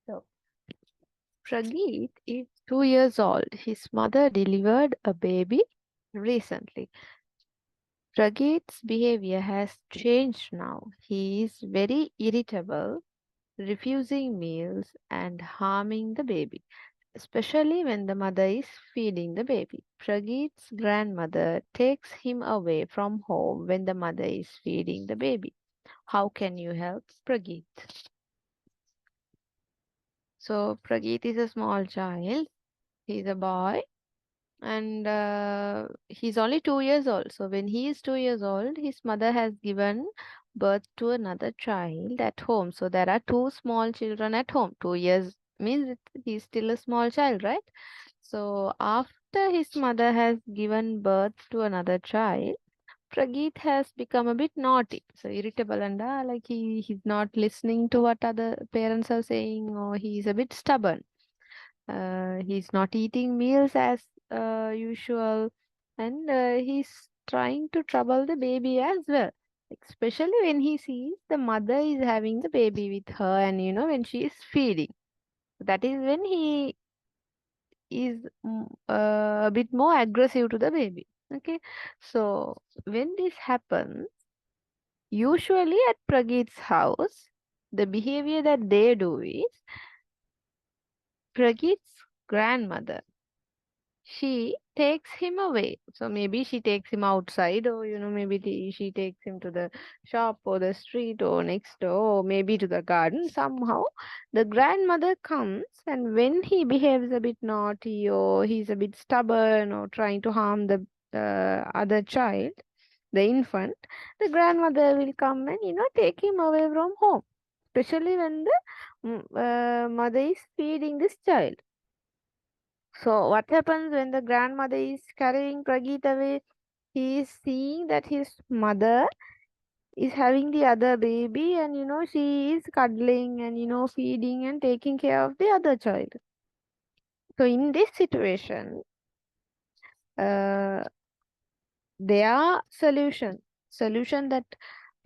So, Prageet is 2 years old. His mother delivered a baby recently. Prageet's behavior has changed now. He is very irritable, refusing meals, and harming the baby, especially when the mother is feeding the baby. Prageet's grandmother takes him away from home when the mother is feeding the baby. How can you help Prageet? So, Prageet is a small child. He's a boy and he's only 2 years old. So when he is 2 years old, his mother has given birth to another child at home. So there are two small children at home. 2 years means he's still a small child, right? So after his mother has given birth to another child, Prageet has become a bit naughty, so irritable, and like he's not listening to what other parents are saying, or he's a bit stubborn. He's not eating meals as usual, and he's trying to trouble the baby as well. Especially when he sees the mother is having the baby with her, and when she is feeding. That is when he is a bit more aggressive to the baby. Okay, so when this happens, usually at Prageet's house, the behavior that they do is Prageet's grandmother, she takes him away. So maybe she takes him outside, or maybe she takes him to the shop or the street or next door, or maybe to the garden. Somehow the grandmother comes, and when he behaves a bit naughty, or he's a bit stubborn, or trying to harm the other child, the infant, the grandmother will come and take him away from home, especially when the mother is feeding this child. So what happens when the grandmother is carrying Prageet away? He is seeing that his mother is having the other baby, and she is cuddling and feeding and taking care of the other child. So in this situation, uh, their solution that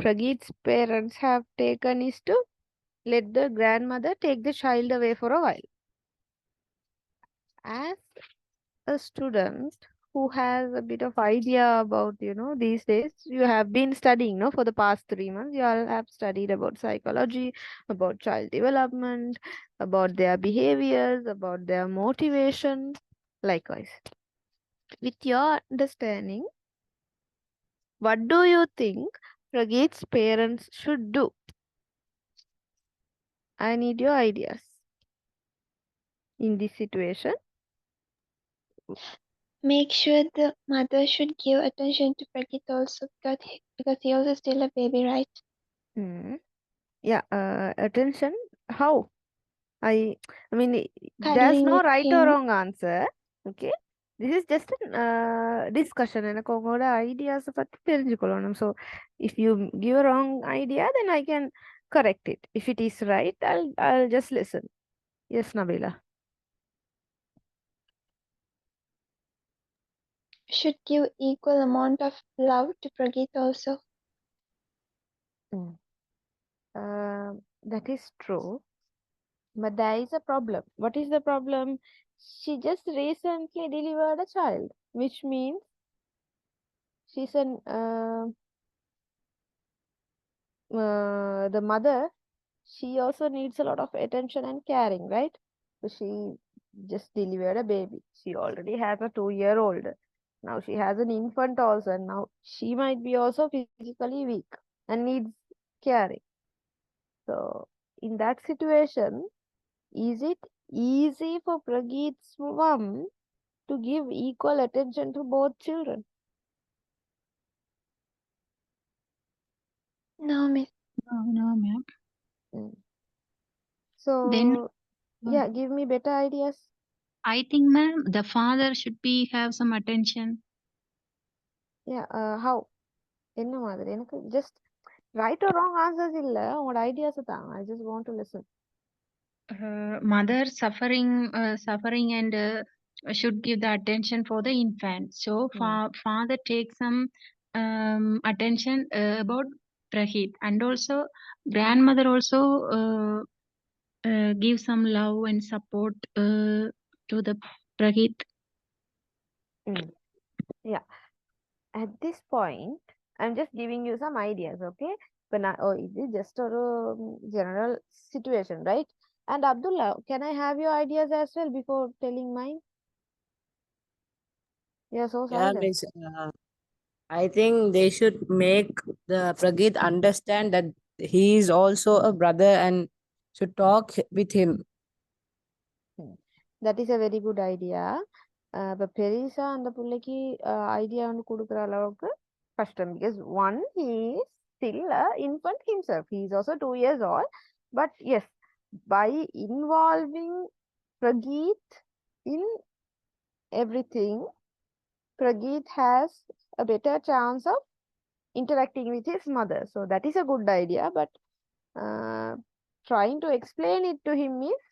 Prageet's parents have taken is to let the grandmother take the child away for a while. As a student who has a bit of idea about these days, you have been studying, no, for the past 3 months, you all have studied about psychology, about child development, about their behaviors, about their motivation. Likewise, with your understanding, what do you think Prageet's parents should do? I need your ideas in this situation. Make sure the mother should give attention to Prageet also because he also still a baby, right? Hmm. Yeah, attention. How? I I mean, there's Cuddling no with right or him. wrong answer. Okay. This is just a discussion. எனக்கு உங்களோட ideas பத்தி தெரிஞ்சுக்கொள்ளணும். So if you give a wrong idea, then I can correct it. If it is right, I'll just listen. Yes, Nabila. Should give equal amount of love to Prageet also. Mm. That is true. But there is a problem. What is the problem? She just recently delivered a child, which means she's the mother. She also needs a lot of attention and caring, right? So she just delivered a baby. She already has a 2-year-old. Now she has an infant also, and now she might be also physically weak and needs caring. So in that situation, is it easy for Prageet's mom to give equal attention to both children? No, miss. No, no, ma'am. Mm. Then So yeah, give me better ideas. I think, ma'am, the father should be have some attention. Yeah, how? என்ன மாதிரி எனக்கு just right or wrong answers இல்ல உங்களோட ideas தாங்க. I just want to listen. Mother suffering and should give the attention for the infant. So Hmm. father takes some attention about Praheet, and also grandmother also give some love and support to the Prageet. Yeah. At this point, I'm just giving you some ideas, okay? But now, oh, it is just a general situation, right? And Abdullah, can I have your ideas as well before telling mine? You're so Yeah, silent. miss. I think they should make the Prageet understand that he is also a brother and should talk with him. That is a very good idea. இப்போ பெரிசா அந்த பிள்ளைக்கு idea வந்து கொடுக்குற அளவுக்கு கஷ்டம் because one he is still a infant himself, he is also 2 years old, but yes, by involving Prageet in everything, Prageet has a better chance of interacting with his mother, so that is a good idea, but trying to explain it to him is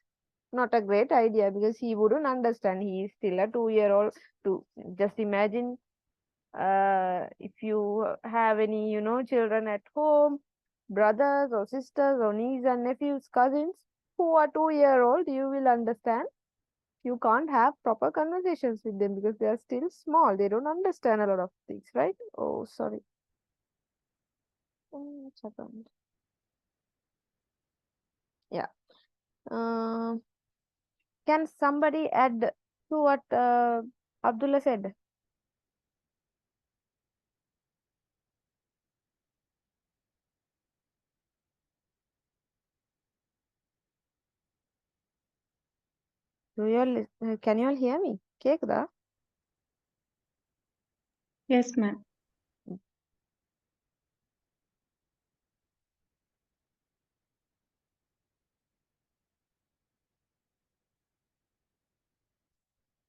not a great idea because he wouldn't understand. He is still a 2-year-old. To just imagine, if you have any, children at home, brothers or sisters or nieces and nephews, cousins who are 2-year-old, you will understand. You can't have proper conversations with them because they are still small. They don't understand a lot of things, right? Oh, sorry. What's happened? Yeah. Can somebody add to what Abdullah said? Can you all hear me? கேக்குதா? Yes, ma'am.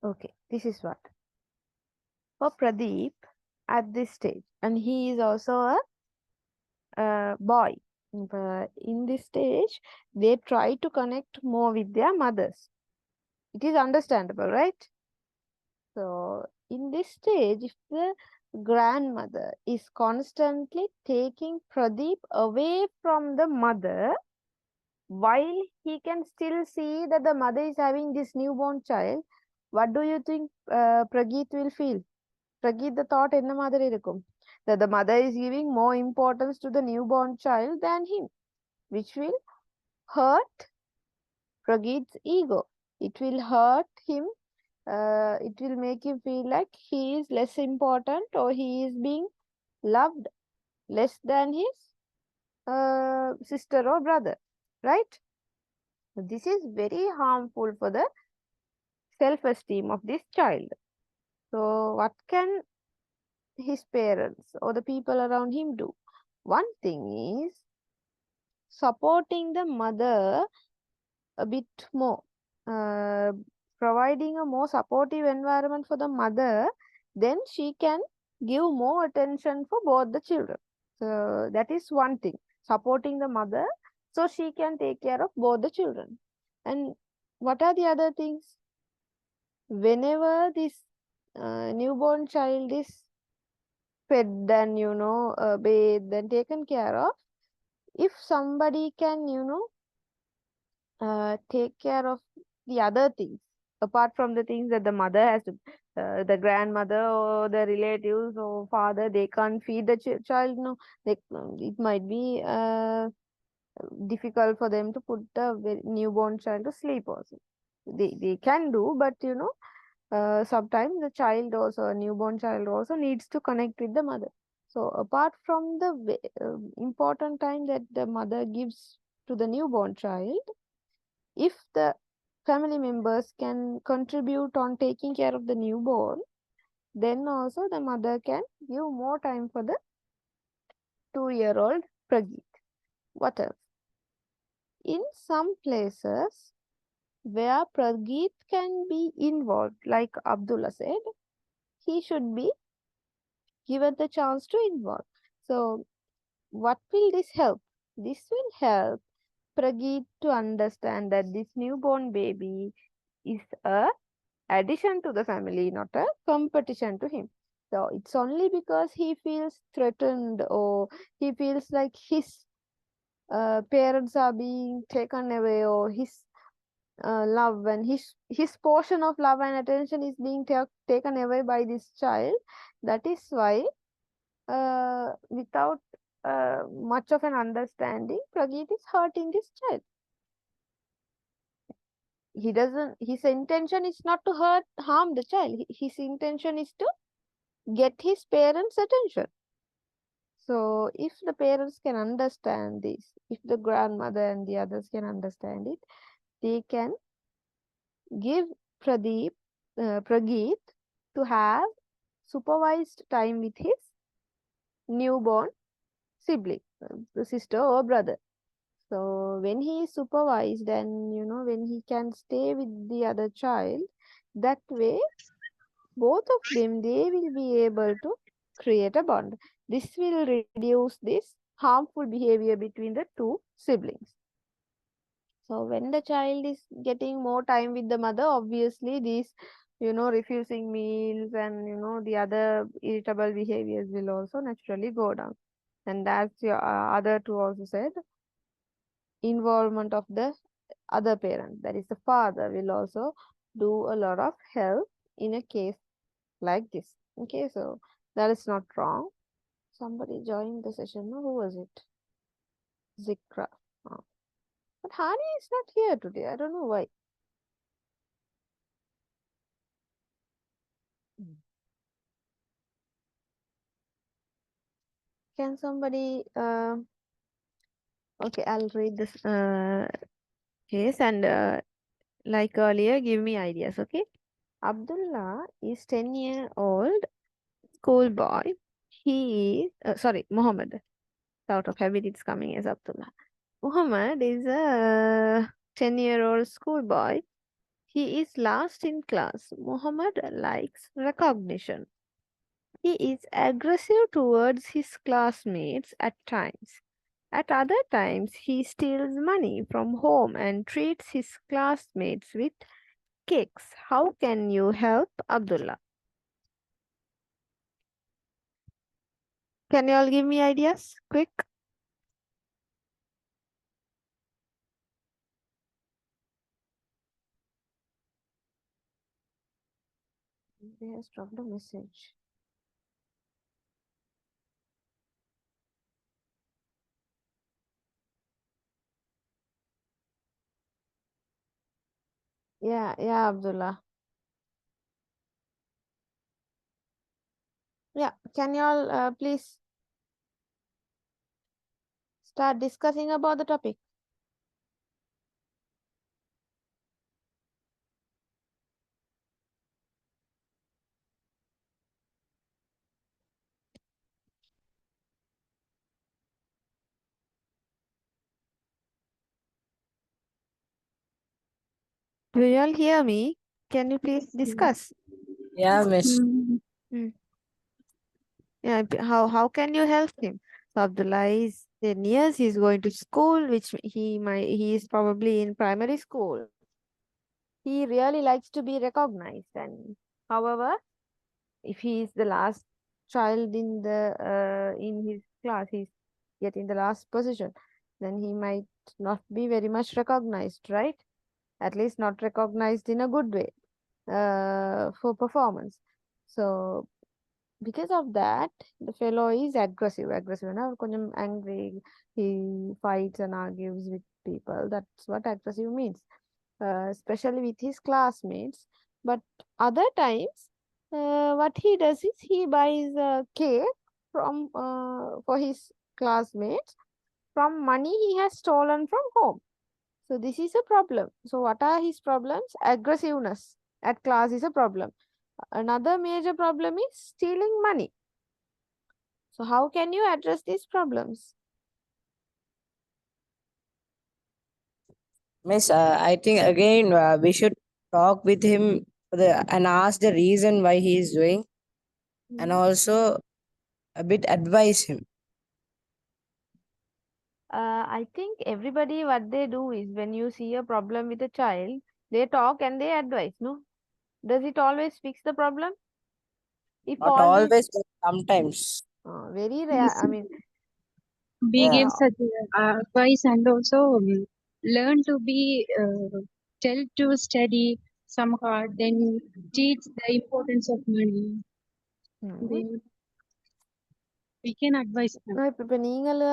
Okay, this is what. For Pradeep at this stage, and he is also a boy. But in this stage, they try to connect more with their mothers. It is understandable, right? So, in this stage, if the grandmother is constantly taking Pradeep away from the mother, while he can still see that the mother is having this newborn child, what do you think Prageet will feel? Prageet, the thought என்ன மாதிரி இருக்கும்? That the mother is giving more importance to the newborn child than him, which will hurt Prageet's ego. It will hurt him. It will make him feel like he is less important or he is being loved less than his sister or brother, right? This is very harmful for the self-esteem of this child. So what can his parents or the people around him do? One thing is supporting the mother a bit more, uh, providing a more supportive environment for the mother, then she can give more attention for both the children. So that is one thing, supporting the mother so she can take care of both the children. And what are the other things? Whenever this newborn child is fed and bathed and taken care of, if somebody can take care of the other things apart from the things that the mother has to, the grandmother or the relatives or father, they can't feed the child, no, it might be difficult for them to put the newborn child to sleep also. They can do, but sometimes the child also, a newborn child also needs to connect with the mother. So apart from the important time that the mother gives to the newborn child, if the family members can contribute on taking care of the newborn, then also the mother can give more time for the 2-year-old Prageet. What else? In some places where Prageet can be involved, like Abdullah said, he should be given the chance to involve. So, what will this help? This will help Prageet to understand that this newborn baby is a addition to the family, not a competition to him. So it's only because he feels threatened or he feels like his parents are being taken away, or his love and his portion of love and attention is being taken away by this child. That is why without much of an understanding, Prageet is hurting this child. He doesn't, his intention is not to harm the child. His intention is to get his parents' attention. So if the parents can understand this, if the grandmother and the others can understand it, they can give Prageet to have supervised time with his newborn sibling, the sister or brother. So when he is supervised and when he can stay with the other child, that way both of them, they will be able to create a bond. This will reduce this harmful behavior between the two siblings. So when the child is getting more time with the mother, obviously these, refusing meals and, the other irritable behaviors will also naturally go down. And as your other two also said, involvement of the other parent, that is the father, will also do a lot of help in a case like this. Okay, so that is not wrong. Somebody joined the session. No, who was it? Zikra. Oh. But Hani is not here today. I don't know why. Can somebody okay, I'll read this case and like earlier, give me ideas, okay? Abdullah is 10-year-old schoolboy. He is sorry, Muhammad. Out of habit, it's coming as Abdullah. Muhammad is a 10-year-old schoolboy. He is last in class. Muhammad likes recognition. He is aggressive towards his classmates at times. At other times, he steals money from home and treats his classmates with cakes. How can you help Abdullah? Can you all give me ideas? Quick. They has dropped a message. Yeah, Abdullah. Yeah, can you all please start discussing about the topic? Do you all hear me? Can you please discuss? Yeah, miss. Yeah, how can you help him? So Abdullah is 10 years, he's going to school, which he is probably in primary school. He really likes to be recognized, and however, if he is the last child in his class, he's getting the last position, then he might not be very much recognized, right? At least not recognized in a good way for performance. So because of that, the fellow is aggressive and konjam angry. He fights and argues with people. That's what aggressive means, especially with his classmates. But other times, what he does is he buys a cake from for his classmates from money he has stolen from home. So this is a problem. So what are his problems? Aggressiveness at class is a problem. Another major problem is stealing money. So how can you address these problems? Miss, I think again we should talk with him and ask the reason why he is doing, and also a bit advise him. I think everybody, what they do is when you see a problem with a child, they talk and they advise, no? Does it always fix the problem? If Not all these always, but sometimes. very rare, I mean, we Yeah. give such advice, and also learn to be tell to study some hard, then teach the importance of money. Hmm. Then we can advise them. இப்ப நீங்கள்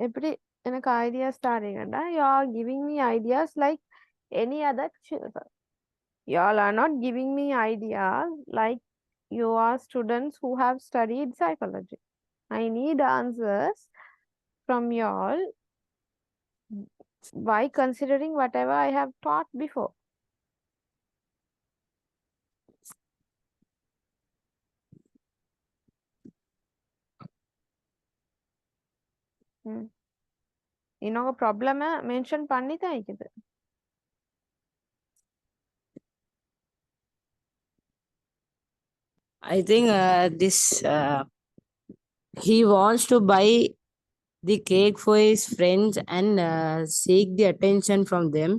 எப்படி எனக்கு ideas தாரீங்கன்னா you are giving me ideas like any other children. You all are not giving me ideas like you are students who have studied psychology. I need answers from you all by considering whatever I have taught before. இன்னொரு ப்ராப்ளம mention பண்ணி தான் இருக்குது. I think he wants to buy the cake for his friends and seek the attention from them.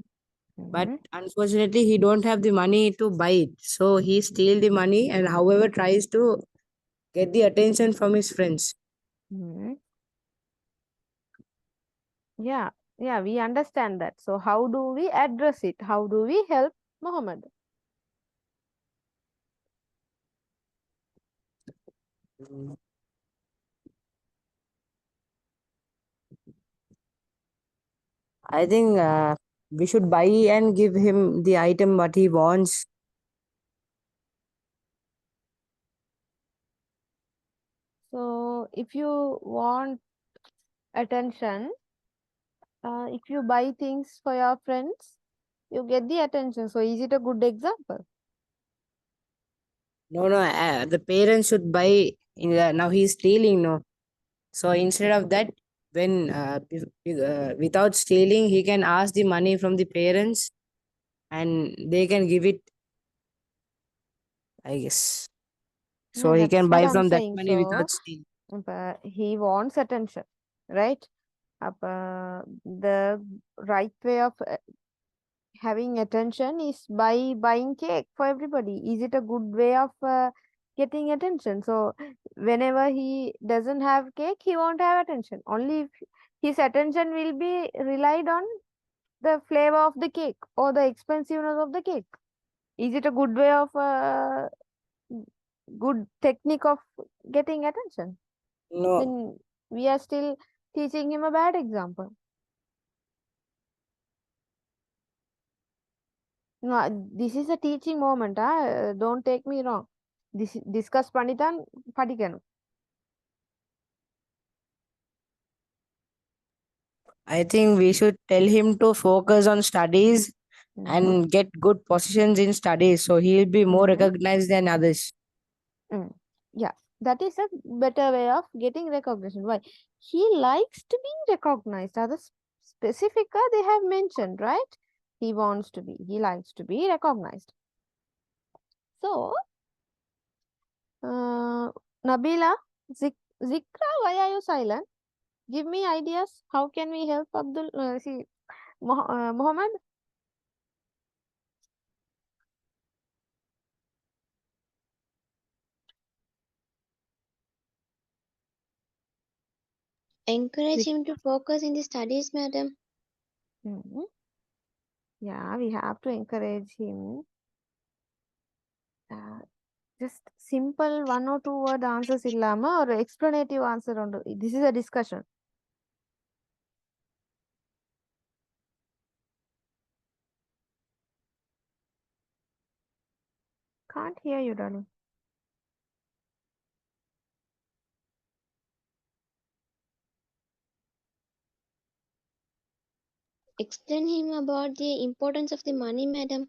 But unfortunately, he don't have the money to buy it. So he steal the money and however tries to get the attention from his friends. Yeah, we understand that. So how do we address it? How do we help Muhammad? I think we should buy and give him the item what he wants. So if you want attention, if you buy things for your friends, you get the attention. So is it a good example? No, the parents should buy. Now he's stealing, no. So instead of that, when without stealing, he can ask the money from the parents, and they can give it, I guess. So No, he that's can what buy I'm from that saying. money So without stealing. he wants attention, right? The right way of having attention is by buying cake for everybody. Is it a good way of getting attention? So whenever he doesn't have cake, he won't have attention. Only if his attention will be relied on the flavor of the cake or the expensiveness of the cake. Is it a good way of good technique of getting attention? No, Then we are still teaching him a bad example. No, this is a teaching moment. Don't take me wrong. This discuss பண்ணிதான் படிக்கணும். I think we should tell him to focus on studies Mhm. and get good positions in studies, so he'll be more Mhm. recognized than others. Yeah, that is a better way of getting recognition. Why? He likes to be recognized. Other specific they have mentioned, right? He wants to be. He likes to be recognized. So, Nabila, Zikra, why are you silent? Give me ideas. How can we help Muhammad? Encourage him to focus in the studies, madam. Mhm. Yeah, we have to encourage him. Just simple 1 or 2 word answers illama or explanative answer undu. This is a discussion. Can't hear you, darling. Explain him about the importance of the money, madam.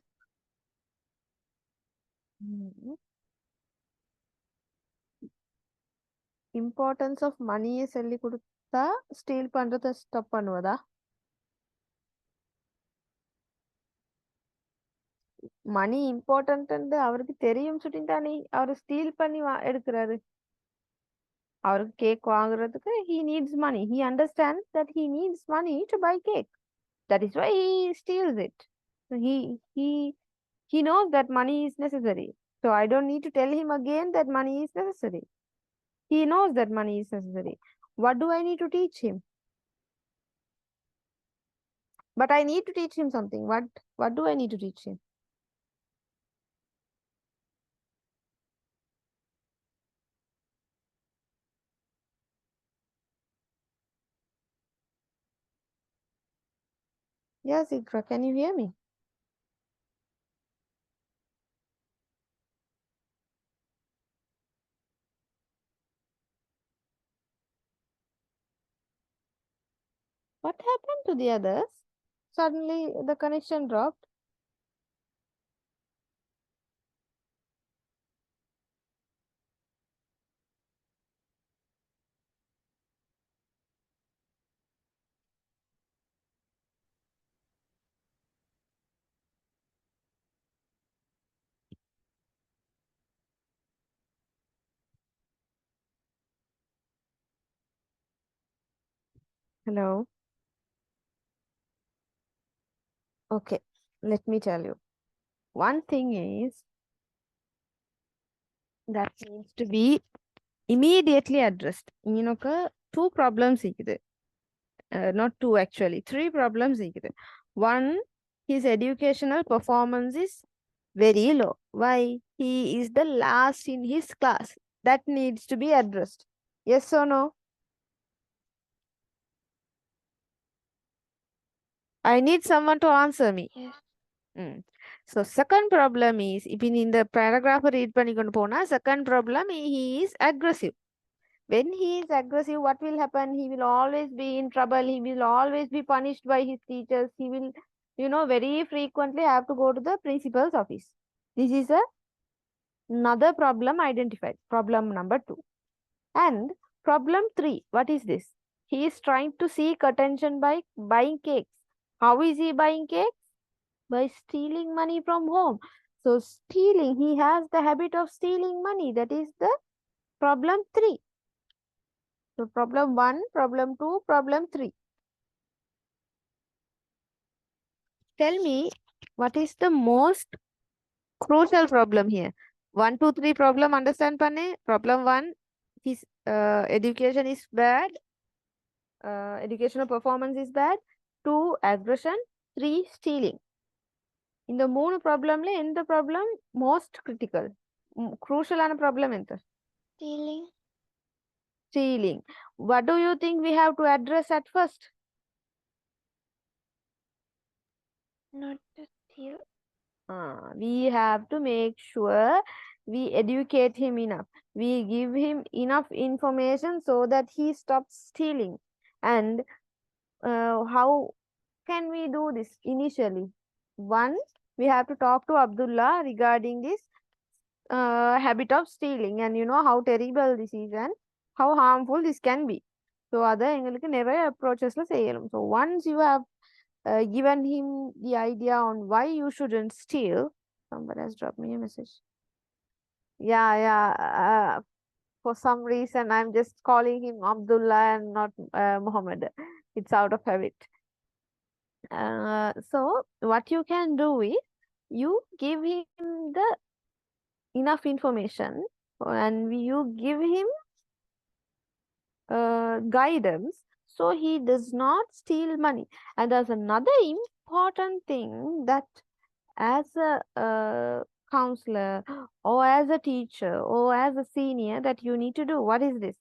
Mhm. Importance of money சொல்லி கொடுத்தா steel பண்றத stop பண்ணுவதா? மணி important அவருக்கு தெரியும் சொல்லிட்டானே அவர் steel பண்ணி எடுக்கிறாரு. அவருக்கு cake வாங்குறதுக்கு he needs money. He understands that he needs money to buy cake. That is why he steals it. So he knows that money is necessary. So I don't need to tell him again that money is necessary. He knows that money is necessary. What do I need to teach him? But I need to teach him something. What do I need to teach him? Yes, Ikra, can you hear me? What happened to the others? Suddenly the connection dropped. Hello. Okay, let me tell you. One thing is that needs to be immediately addressed. Two problems not two actually, three problems. One, his educational performance is very low. Why? He is the last in his class. That needs to be addressed. Yes or no? I need someone to answer me. Yes. So second problem is, even in the paragraph read பண்ணிக்கொண்டு போனா, second problem, he is aggressive. When he is aggressive, what will happen? He will always be in trouble. He will always be punished by his teachers. He will, very frequently have to go to the principal's office. This is another problem identified. Problem number 2. And problem 3, what is this? He is trying to seek attention by buying cakes. How is he buying cakes? By stealing money from home. So stealing, he has the habit of stealing money. That is the problem 3. So problem 1, problem 2, problem 3. Tell me, what is the most crucial problem here? 1, 2, 3 problem understand panne? Problem 1, his education is bad. Educational performance is bad. 2, aggression. 3, stealing. இந்த மூணு ப்ராப்ளம்ல எந்த problem most critical, crucial problem ఎంత? Stealing. Stealing. What do you think we have to address at first? Not to steal. We have to make sure we educate him enough. We give him enough information so that he stops stealing. And how can we do this initially? One, we have to talk to Abdullah regarding this habit of stealing, and how terrible this is and how harmful this can be. So அதை எங்களுக்கு நிறைய approachesல செய்யணும். So once you have given him the idea on why you shouldn't steal, somebody has dropped me a message. Yeah. For some reason, I'm just calling him Abdullah and not Muhammad. It's out of habit. So what you can do is, you give him the enough information and you give him guidance so he does not steal money. And there's another important thing that as a counselor or as a teacher or as a senior that you need to do. What is this?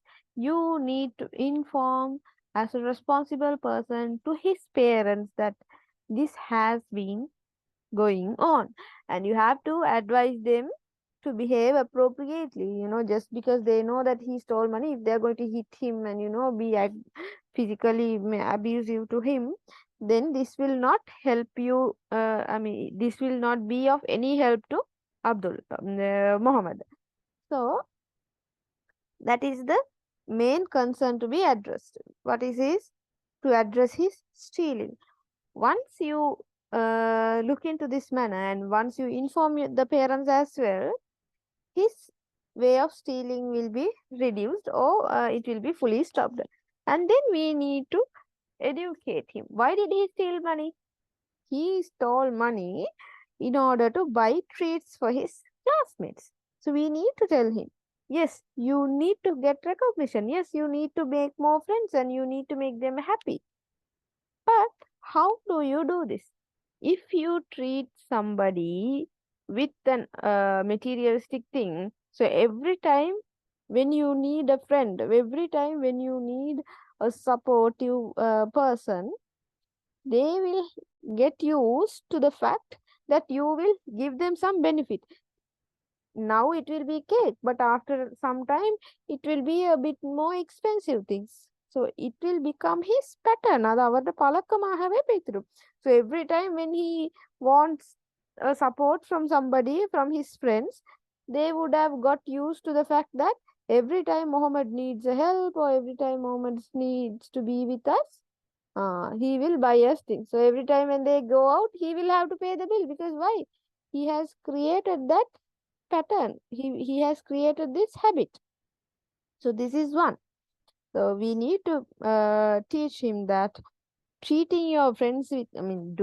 You need to inform as a responsible person to his parents that this has been going on, and you have to advise them to behave appropriately. Just because they know that he stole money, if they're going to hit him and be physically abusive to him, then this will not help you. This will not be of any help to Muhammad. So that is the main concern to be addressed. What is his? To address his stealing. Once you look into this manner and once you inform the parents as well, his way of stealing will be reduced, or it will be fully stopped. And then we need to educate him. Why did he steal money? He stole money in order to buy treats for his classmates. So we need to tell him Yes, you need to get recognition. Yes, you need to make more friends and you need to make them happy. But how do you do this? If you treat somebody with an materialistic thing, so every time when you need a friend, every time when you need a supportive person, they will get used to the fact that you will give them some benefit. Now it will be cake, but after some time it will be a bit more expensive things. So it will become his pattern. அது அவருடைய பழக்கமாகவே போய்த்திடும். So every time when he wants a support from somebody, from his friends, they would have got used to the fact that every time Muhammad needs a help or every time Muhammad needs to be with us, he will buy us things. So every time when they go out, he will have to pay the bill, because why? He has created that pattern. He has created this habit. So this is one. So we need to teach him that treating your friends with,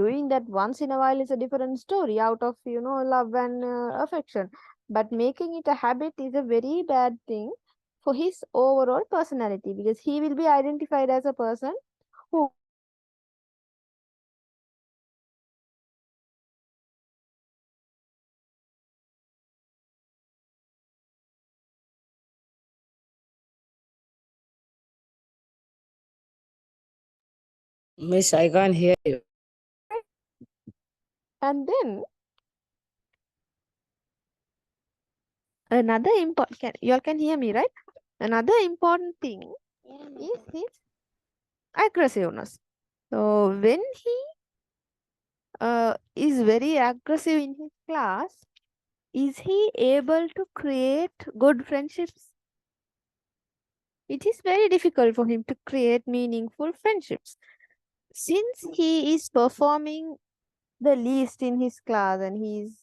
doing that once in a while is a different story, out of love and affection, but making it a habit is a very bad thing for his overall personality, because he will be identified as a person who Miss, I can't hear you. and then another important, you all can hear me, right? Another important thing is his aggressiveness. So when he is very aggressive in his class, is he able to create good friendships? It is very difficult for him to create meaningful friendships. Since he is performing the least in his class and he is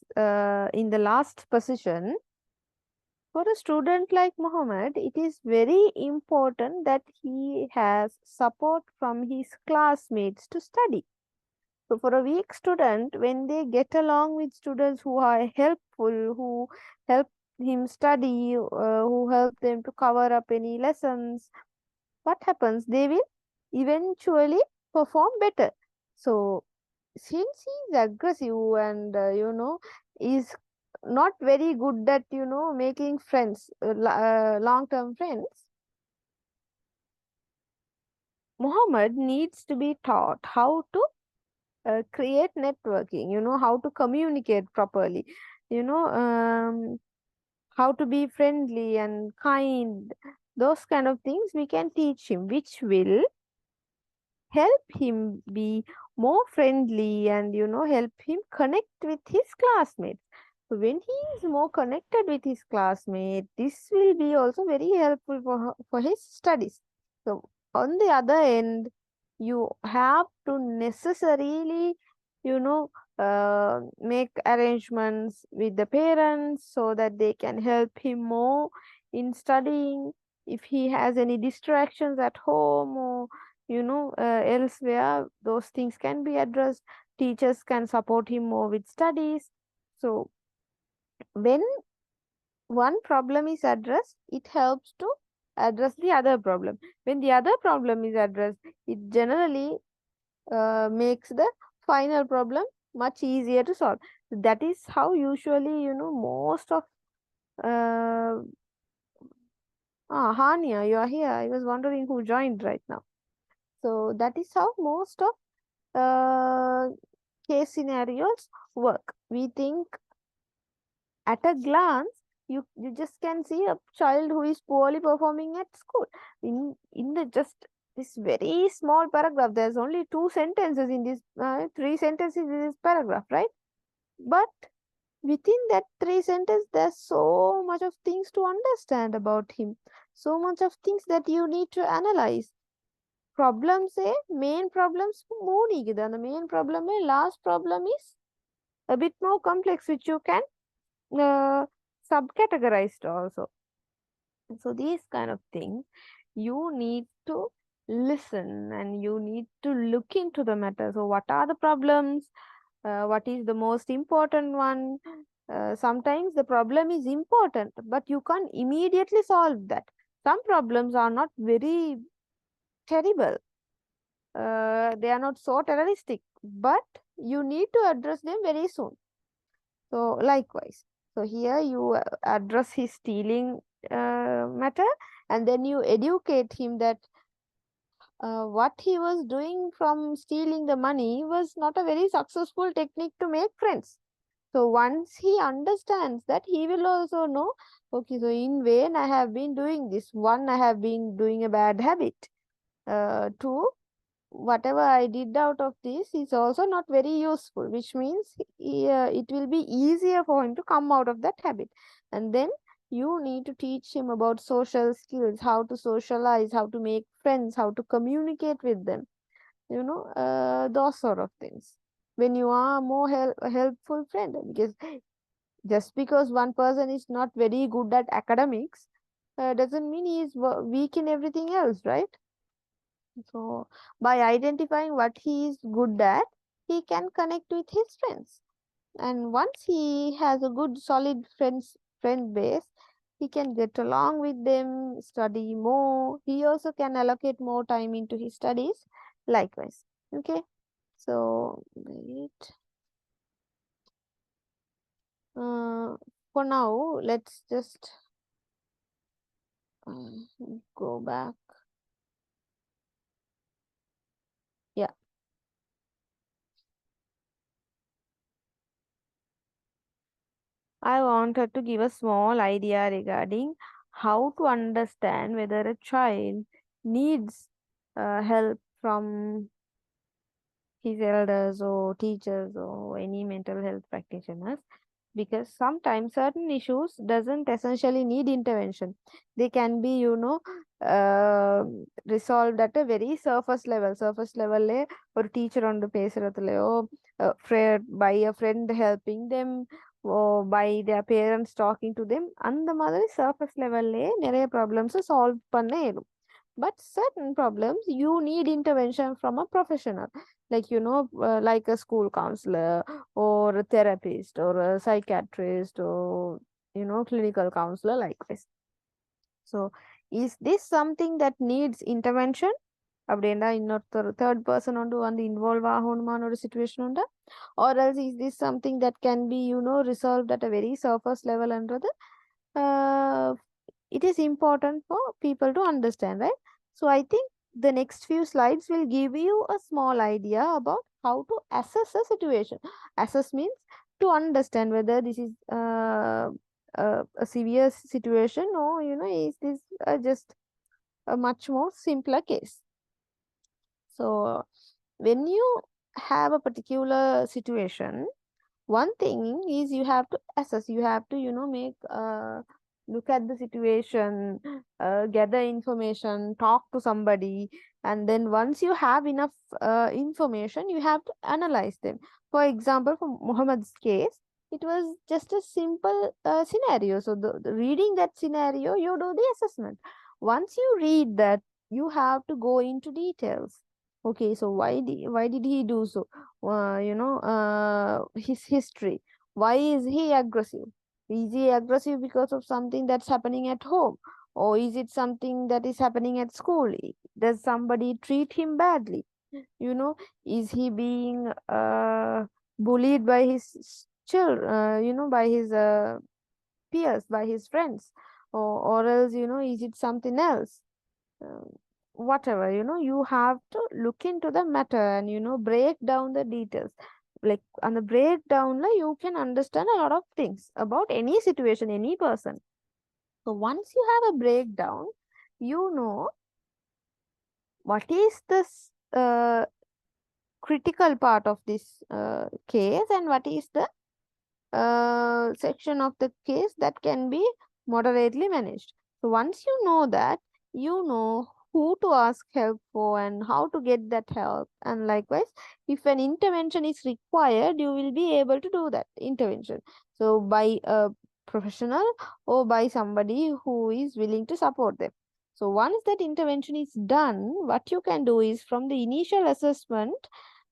in the last position, for a student like Muhammad, it is very important that he has support from his classmates to study. So for a weak student, when they get along with students who are helpful, who help him study, who help them to cover up any lessons, what happens? They will eventually perform better. So since he is aggressive and is not very good at making friends, long-term friends, Muhammad needs to be taught how to create networking, how to communicate properly, how to be friendly and kind. Those kind of things we can teach him, which will help him be more friendly and help him connect with his classmates. So when he is more connected with his classmate, this will be also very helpful for his studies. So on the other end, you have to necessarily make arrangements with the parents so that they can help him more in studying. If he has any distractions at home or elsewhere, those things can be addressed. Teachers can support him more with studies. So when one problem is addressed, it helps to address the other problem. When the other problem is addressed, it generally makes the final problem much easier to solve. That is how usually most of Hania, you are here. I was wondering who joined right now. So that is how most of case scenarios work. We think at a glance, you just can see a child who is poorly performing at school. In the just this very small paragraph, there's only 2 sentences in this, 3 sentences in this paragraph, right? But within that 3 sentences, there's so much of things to understand about him. So much of things that you need to analyze. Problems main problems and the main problem last problem is a bit more complex, which you can subcategorized also. So these kind of things you need to listen and you need to look into the matter. So what are the problems? What is the most important one? Sometimes the problem is important, but you can't immediately solve that. Some problems are not very terrible. They are not so terroristic, but you need to address them very soon. So likewise, so here you address his stealing matter, and then you educate him that what he was doing from stealing the money was not a very successful technique to make friends. So once he understands that, he will also know, okay, so in vain I have been doing this. One, I have been doing a bad habit. Two, whatever I did out of this is also not very useful, which means it will be easier for him to come out of that habit. And then you need to teach him about social skills, how to socialize, how to make friends, how to communicate with them, those sort of things. When you are more helpful friend, because just because one person is not very good at academics doesn't mean he is weak in everything else, right? So by identifying what he is good at, he can connect with his friends. And once he has a good solid friend base, he can get along with them, study more. He also can allocate more time into his studies. Likewise. Okay. So wait. For now, let's just go back. Yeah. I wanted to give a small idea regarding how to understand whether a child needs help from his elders or teachers or any mental health practitioners, because sometimes certain issues doesn't essentially need intervention. They can be resolved at a very surface level or teacher on the பேசுறதுலயோ by a friend helping them or by their parents talking to them, அந்த மாதிரி surface level நிறைய problems solve பண்ண இயலும். But certain problems you need intervention from a professional, like like a school counselor or a therapist or a psychiatrist or clinical counselor, like this. So is this something that needs intervention? அப்படின்னா இன்னொருத்தர் third person வந்து involve ஆகணுமான ஒரு situation உண்டா? Or else is this something that can be resolved at a very surface level என்றது it is important for people to understand, right? So I think the next few slides will give you a small idea about how to assess a situation. Assess means to understand whether this is a severe situation, or is this just a much more simpler case. So when you have a particular situation, one thing is you have to assess, you have to make look at the situation, gather information, talk to somebody, and then once you have enough information, you have to analyze them. For example, for Muhammad's case, it was just a simple scenario. So the reading that scenario, you do the assessment. Once you read that, you have to go into details. Okay, so why did he do so? His history. Why is he aggressive? Is he aggressive because of something that's happening at home? Or is it something that is happening at school? Does somebody treat him badly? Is he being bullied by his children, by his peers, by his friends? Or else, is it something else? Whatever, you have to look into the matter and break down the details. Like on the breakdown, you can understand a lot of things about any situation, any person. So once you have a breakdown, you know what is this critical part of this case, and what is the section of the case that can be moderately managed. So once you know that, you know who to ask help for and how to get that help. And likewise, if an intervention is required, you will be able to do that intervention. So by a professional or by somebody who is willing to support them. So once that intervention is done, what you can do is, from the initial assessment,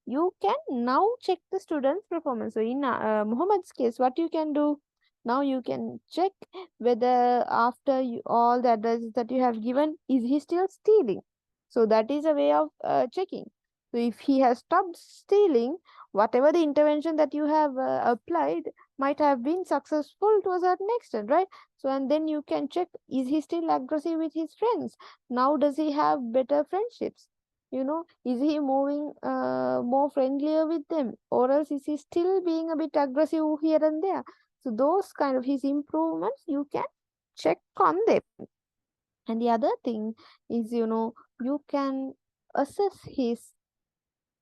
you can now check the student's performance. So in Muhammad's case, what you can do? Now you can check whether after all the addresses that you have given, is he still stealing? So that is a way of checking. So if he has stopped stealing, whatever the intervention that you have applied might have been successful to a certain extent, right? So and then you can check, is he still aggressive with his friends? Now does he have better friendships? Is he moving more friendlier with them, or else is he still being a bit aggressive here and there? So those kind of his improvements you can check on them. And the other thing is, you can assess his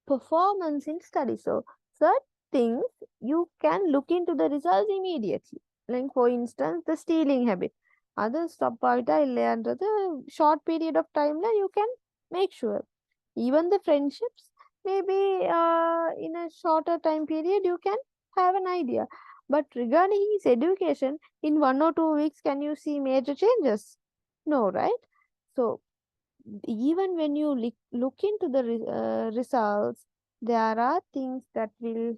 performance in study. So certain things you can look into the results immediately. Like for instance, the stealing habit. Other stoppaita under the short period of time you can make sure. Even the friendships, maybe in a shorter time period you can have an idea. But regarding his education, in 1 or 2 weeks, can you see major changes? No, right? So even when you look into the results, there are things that will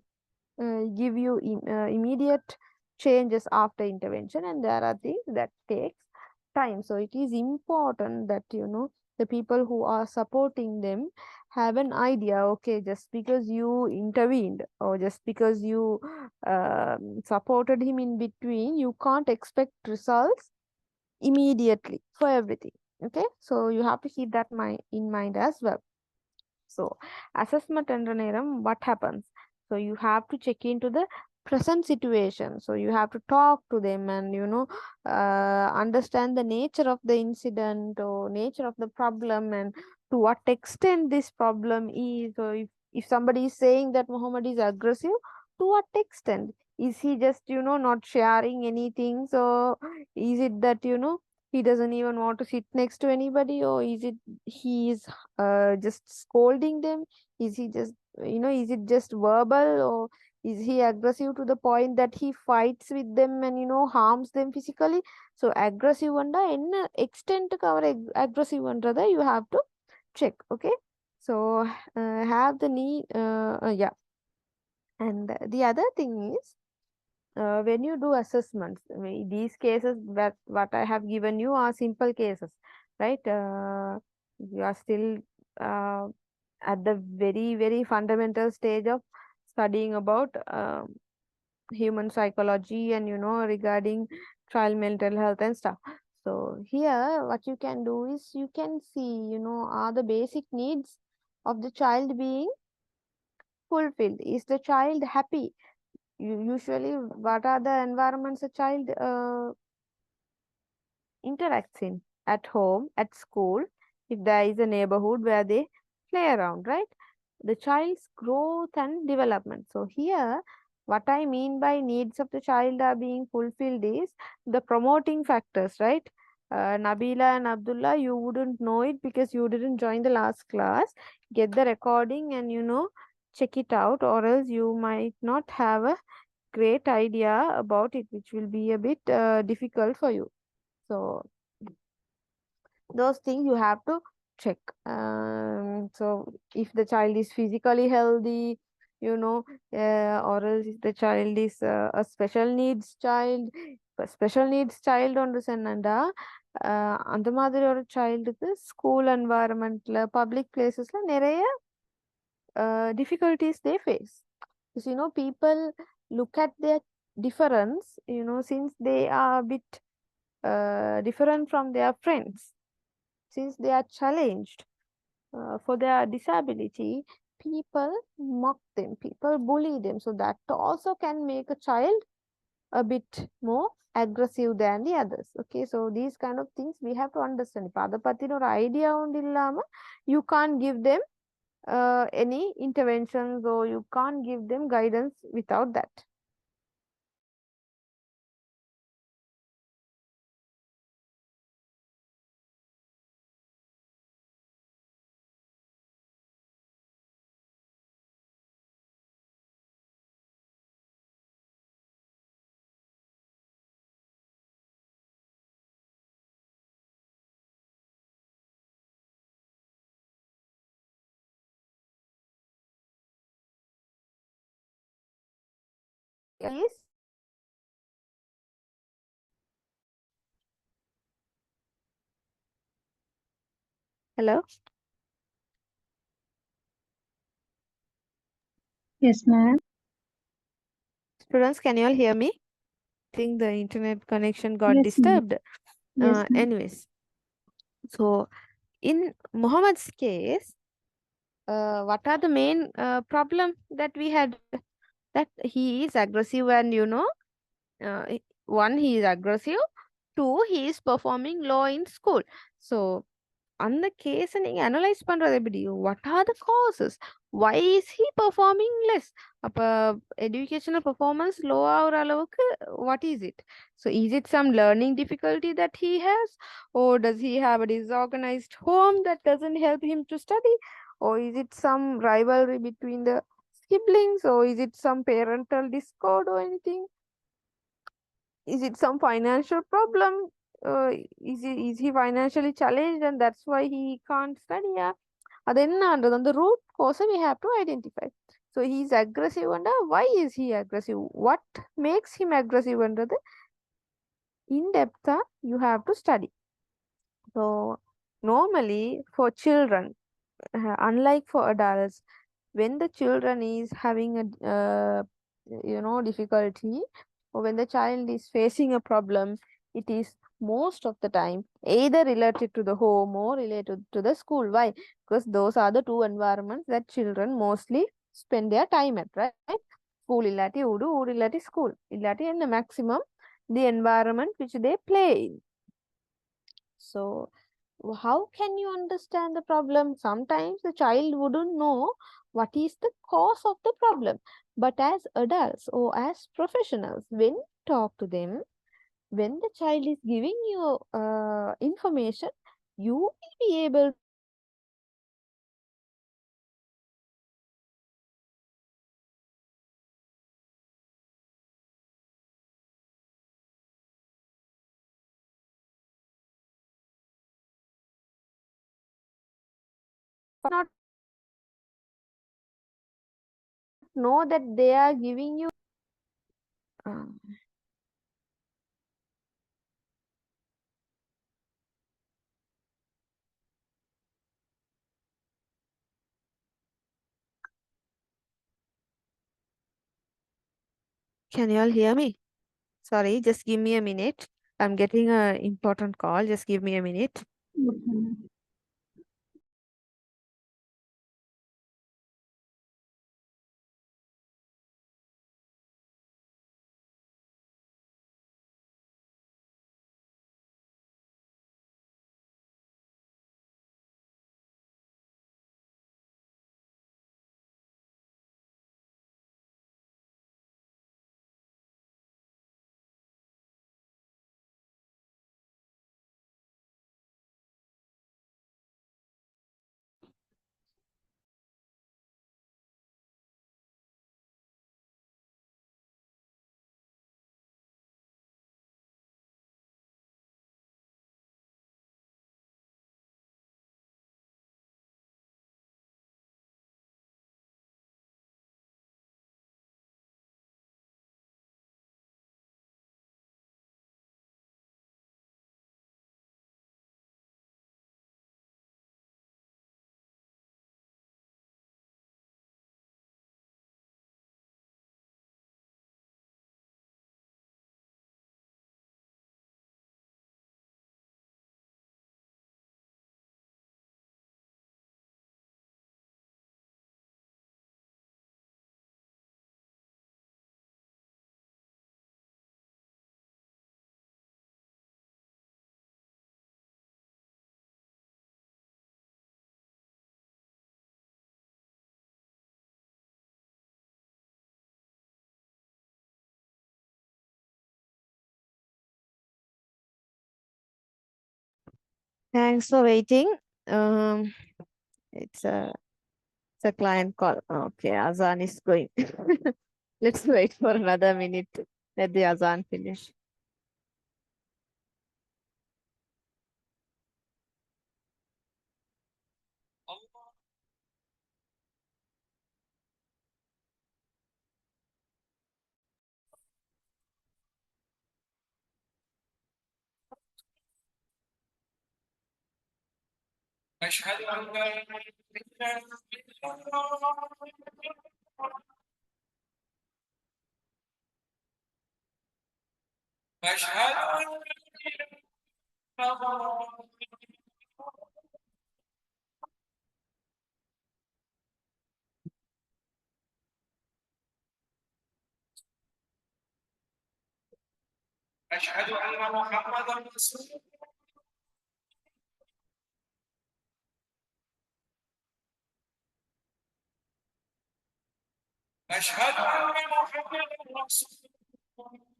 give you immediate changes after intervention, and there are things that takes time. So it is important that the people who are supporting them have an idea. Okay, just because you intervened or just because you supported him in between, you can't expect results immediately for everything. Okay, so you have to keep that in mind as well. So assessment என்ற நேரம், what happens? So you have to check into the present situation. So you have to talk to them and understand the nature of the incident or nature of the problem, and to what extent this problem is. So if somebody is saying that Muhammad is aggressive, to what extent? Is he just not sharing anything? So is it that he doesn't even want to sit next to anybody, or is it he is just scolding them? Is he just is it just verbal, or is he aggressive to the point that he fights with them and harms them physically? So aggressive and in extent cover aggressive that you have to check. Okay, so have the need yeah. And the other thing is, when you do assessments, these cases that what I have given you are simple cases, right? You are still uh, at the very, very fundamental stage of studying about human psychology and regarding child mental health and stuff. So here what you can do is, you can see are the basic needs of the child being fulfilled? Is the child happy? Usually, what are the environments a child interacts in? At home, at school, if there is a neighborhood where they play around, right? The child's growth and development. So here, what I mean by needs of the child are being fulfilled is the promoting factors, right? Nabila and Abdullah, you wouldn't know it because you didn't join the last class. Get the recording and check it out, or else you might not have a great idea about it, which will be a bit difficult for you. So those things you have to check. So if the child is physically healthy, or else if the child is a special needs child, special needs child on the Sananda, அந்த மாதிரி ஒரு சைல்டுக்கு school என்வாயரன்மெண்ட்ல public பிளேசஸ்ல நிறைய difficulties they face. Because people look at their difference, since they are a bit different from their friends, since they are challenged for their disability, people mock them, people bully them. So that also can make a child a bit more aggressive than the others. Okay, so these kind of things we have to understand. If other pathina or idea undillama, you can't give them any interventions, or you can't give them guidance without that. Yes. Hello? Yes, ma'am. Students, can you all hear me? Think the internet connection got Yes, ma'am. disturbed. Yes, ma'am. Anyways, so in Muhammad's case, what are the main problem that we had? That he is aggressive and one, he is aggressive. Two, he is performing low in school. So அந்த கேஸை நீங்க analyse பண்றது எப்படி? What are the causes? Why is he performing less? அப்ப educational performance low ஆகுற அளவுக்கு what is it? So is it some learning difficulty that he has, or does he have a disorganised home that doesn't help him to study, or is it some rivalry between the siblings, or is it some parental discord or anything? Is it some financial problem? Is he financially challenged and that's why he can't study? அது என்னன்றது அந்த root கோஸை we have to identify. So he is aggressive and why is he aggressive? What makes him aggressive என்றது in depth you have to study. So normally for children, unlike for adults, when the children is having a difficulty, or when the child is facing a problem, it is most of the time either related to the home or related to the school. Why? Because those are the two environments that children mostly spend their time at, right? School illati udu, udu illati school illati, and the maximum the environment which they play in. So how can you understand the problem? Sometimes the child wouldn't know what is the cause of the problem. But as adults or as professionals, when you talk to them, when the child is giving you information, you will be able not know that they are giving you Can you all hear me? Sorry, just give me a minute. I'm getting an important call. Just give me a minute. Okay, ma'am. Thanks for waiting. Um, it's a client call. Okay, Azan is going. Let's wait for another minute. Let the Azan finish. أشهد أن لا إله إلا الله أشهد أن لا إله إلا الله أشهد أن محمدا رسول الله أشهد أن محمدا رسول الله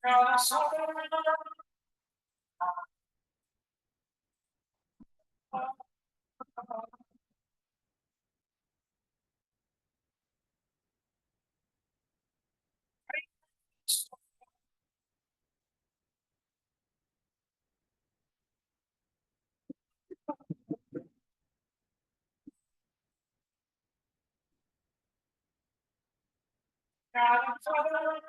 يا رسول الله يا رسول الله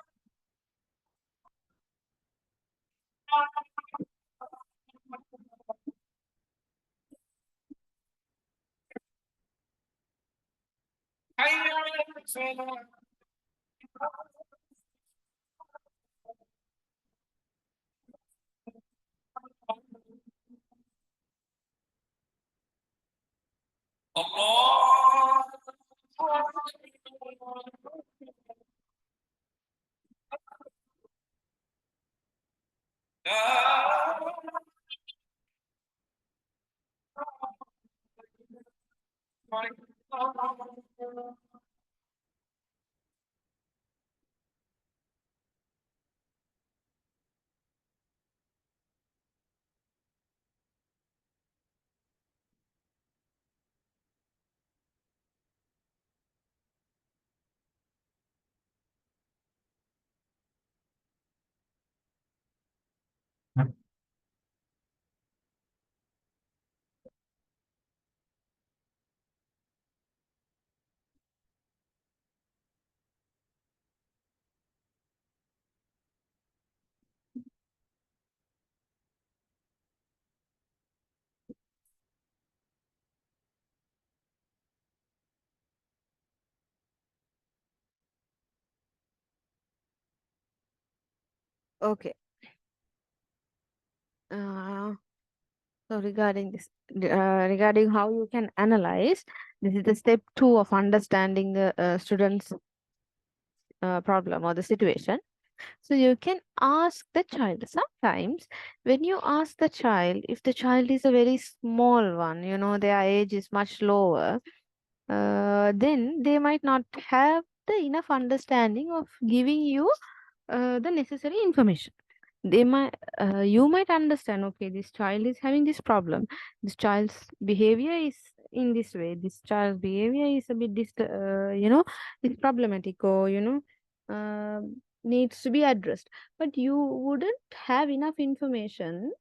حي على الفلاح الله لا Okay. So regarding this, regarding how you can analyze, this is the step 2 of understanding the student's problem or the situation. So you can ask the child. Sometimes when you ask the child, if the child is a very small one, you know, their age is much lower, then they might not have the enough understanding of giving you the necessary information. They might You might understand, okay, this child is having this problem, this child's behavior is in this way, this child's behavior is a bit it's problematic, or needs to be addressed, but you wouldn't have enough information,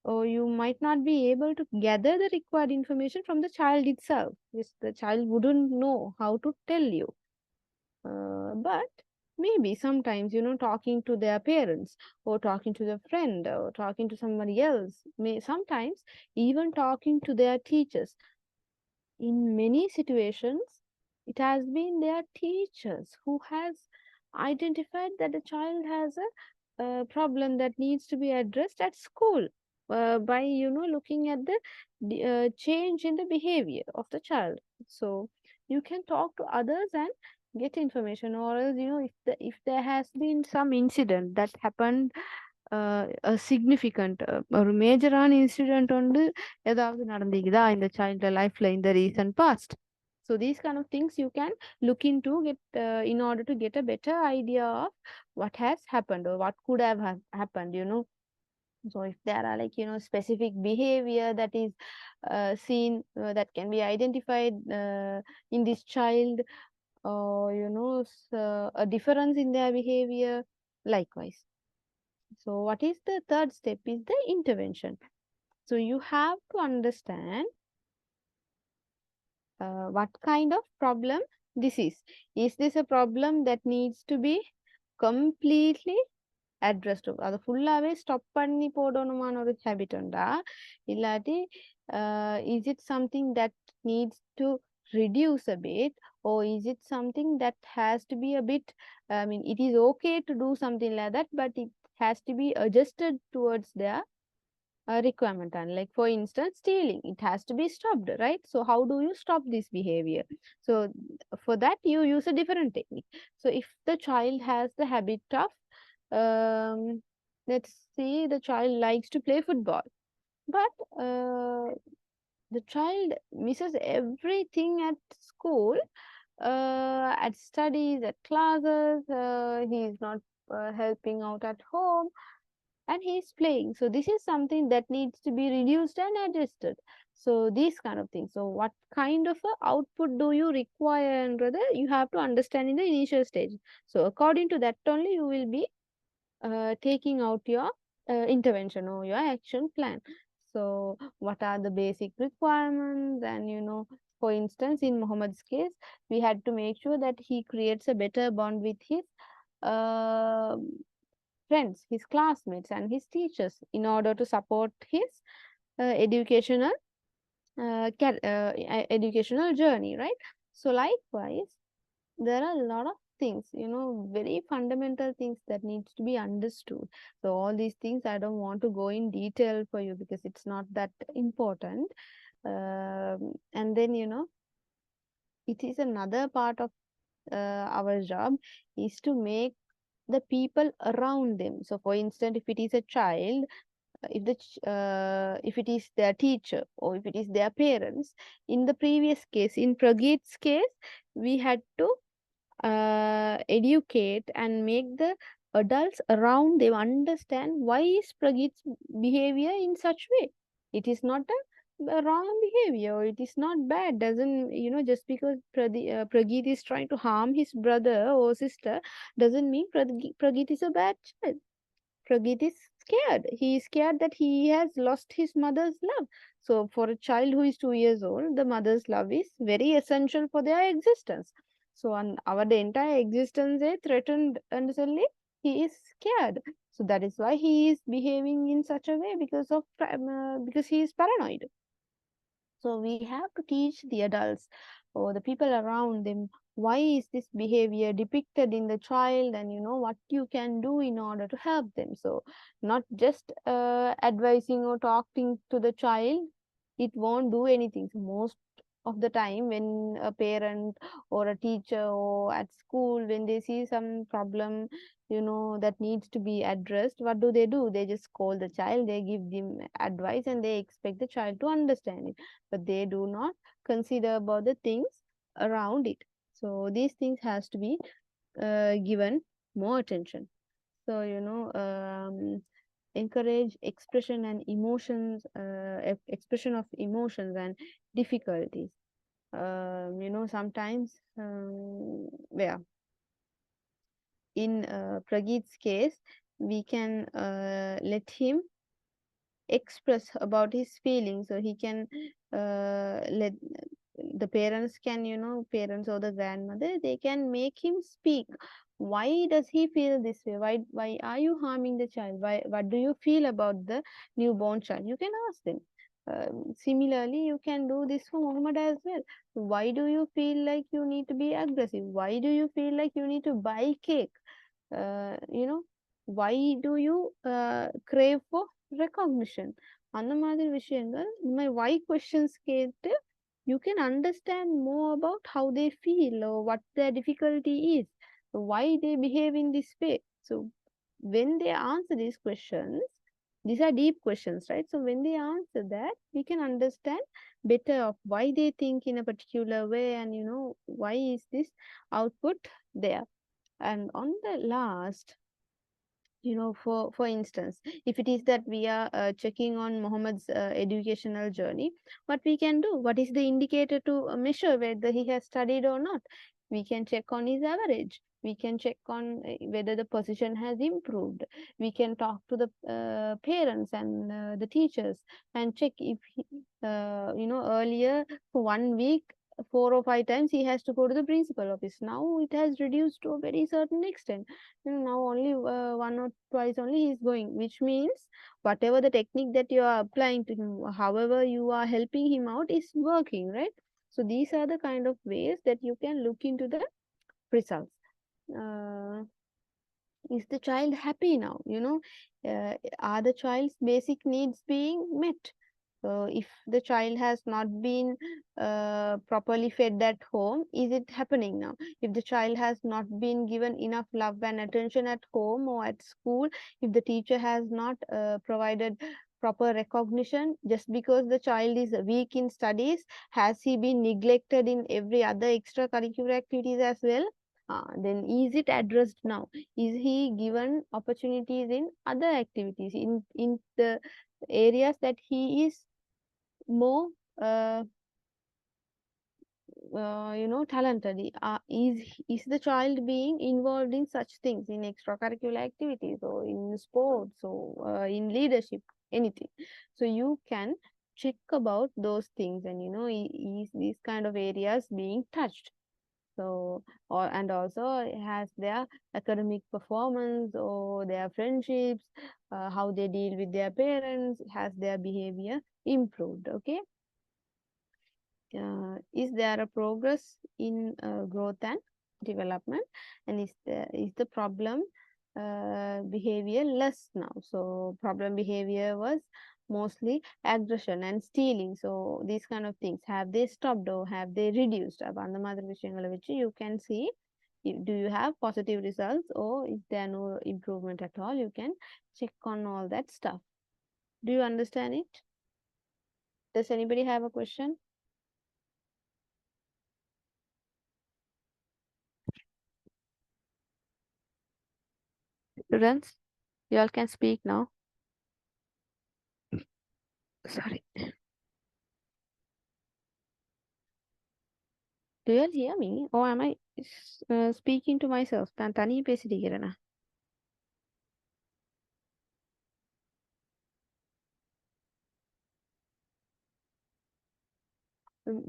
or you might not be able to gather the required information from the child itself. The child wouldn't know how to tell you, but maybe sometimes, talking to their parents, or talking to their friend, or talking to somebody else, sometimes even talking to their teachers. In many situations, it has been their teachers who has identified that the child has a problem that needs to be addressed at school, by looking at the change in the behavior of the child. So you can talk to others and get information, or else, if there has been some incident that happened, a significant ஒரு மேஜரான incident வந்து ஏதாவது நடந்தீங்கதா இந்த child லைஃப்ல in the recent past. So these kind of things you can look into, get in order to get a better idea of what has happened or what could have happened, So if there are, like, specific behavior that is seen, that can be identified in this child, or a difference in their behavior, likewise. So what is the third step is the intervention. So you have to understand what kind of problem disease? Is this a problem that needs to be completely addressed? அது ஃபுல்லாவே stop பண்ணி போடணுமான ஒரு habit உண்டா இல்லாட்டி is it something that needs to reduce a bit, or is it something that has to be a bit, I mean, it is okay to do something like that, but it has to be adjusted towards their requirement. And like for instance, stealing, it has to be stopped, right? So how do you stop this behavior? So for that you use a different technique. So if the child has the habit of let's say the child likes to play football, but the child misses everything at school, at studies, at classes, he is not helping out at home, and he's playing. So this is something that needs to be reduced and adjusted. So these kind of things. So what kind of a output do you require, and rather you have to understand in the initial stage. So according to that only you will be taking out your intervention or your action plan. So what are the basic requirements? And for instance, in Muhammad's case, we had to make sure that he creates a better bond with his uh, friends, his classmates, and his teachers in order to support his educational educational journey, right? So likewise, there are a lot of things, very fundamental things that needs to be understood. So all these things I don't want to go in detail for you because it's not that important. And then it is another part of our job is to make the people around them. So for instance, if it is a child, if it is their teacher or if it is their parents, in the previous case, in Pragit's case, we had to educate and make the adults around them understand why is Pragit's behavior in such way. It is not a wrong behavior, or it is not bad. Doesn't, just because Pragit is trying to harm his brother or sister doesn't mean Pragit is a bad child. Pragit is scared. He is scared that he has lost his mother's love. So for a child who is 2 years old, the mother's love is very essential for their existence. So on our the entire existence is threatened, and suddenly he is scared. So that is why he is behaving in such a way because he is paranoid. So we have to teach the adults or the people around them why is this behavior depicted in the child, and what you can do in order to help them. So not just advising or talking to the child, it won't do anything. So most of the time when a parent or a teacher or at school, when they see some problem, that needs to be addressed, what do? They just call the child, they give them advice, and they expect the child to understand it, but they do not consider about the things around it. So these things has to be given more attention. So encourage expression and emotions, expression of emotions and difficulties. Sometimes where in Pragit's case, we can let him express about his feelings, so he can let the parents can, parents or the grandmother, they can make him speak. Why does he feel this way? Why are you harming the child? What do you feel about the newborn child? You can ask them. Similarly, you can do this for Muhammad as well. Why do you feel like you need to be aggressive? Why do you feel like you need to buy cake? Why do you crave for recognition? அந்த மாதிரி விஷயங்கள், இந்த மாதிரி why questions கேட்டு you can understand more about how they feel or what their difficulty is, why they behave in this way. So when they answer these questions, these are deep questions, right? So when they answer that, we can understand better of why they think in a particular way, and why is this output there. And on the last, for instance, if it is that we are checking on Muhammad's educational journey, what we can do, what is the indicator to measure whether he has studied or not? We can check on his average, we can check on whether the position has improved, we can talk to the parents and the teachers and check if he, earlier for 1 week 4 or 5 times he has to go to the principal office. Now it has reduced to a very certain extent. Now only 1 or twice only he is going, which means whatever the technique that you are applying to him, however you are helping him out, is working, right? So these are the kind of ways that you can look into the results. Is the child happy now? Are the child's basic needs being met? If the child has not been properly fed at home, is it happening now? If the child has not been given enough love and attention at home or at school, if the teacher has not provided proper recognition, just because the child is weak in studies, has he been neglected in every other extracurricular activities as well? Then is it addressed now? Is he given opportunities in other activities, in the areas that he is more talented? Is the child being involved in such things, in extracurricular activities or in sports or in leadership, anything? So you can check about those things, and is these kind of areas being touched? So, and also has their academic performance or their friendships, how they deal with their parents, has their behavior improved? Okay. Is there a progress in growth and development, and is the problem behavior less now? So problem behavior was mostly aggression and stealing. So these kind of things, have they stopped or have they reduced? அந்த மாதிரி விஷயங்களை வச்சு you can see, do you have positive results or is there no improvement at all? You can check on all that stuff. Do you understand it? Does anybody have a question? Students, you all can speak now. Sorry. Do you all hear me, or am I speaking to myself? நான் தனியா பேசிட்டு இருக்கிறேனா?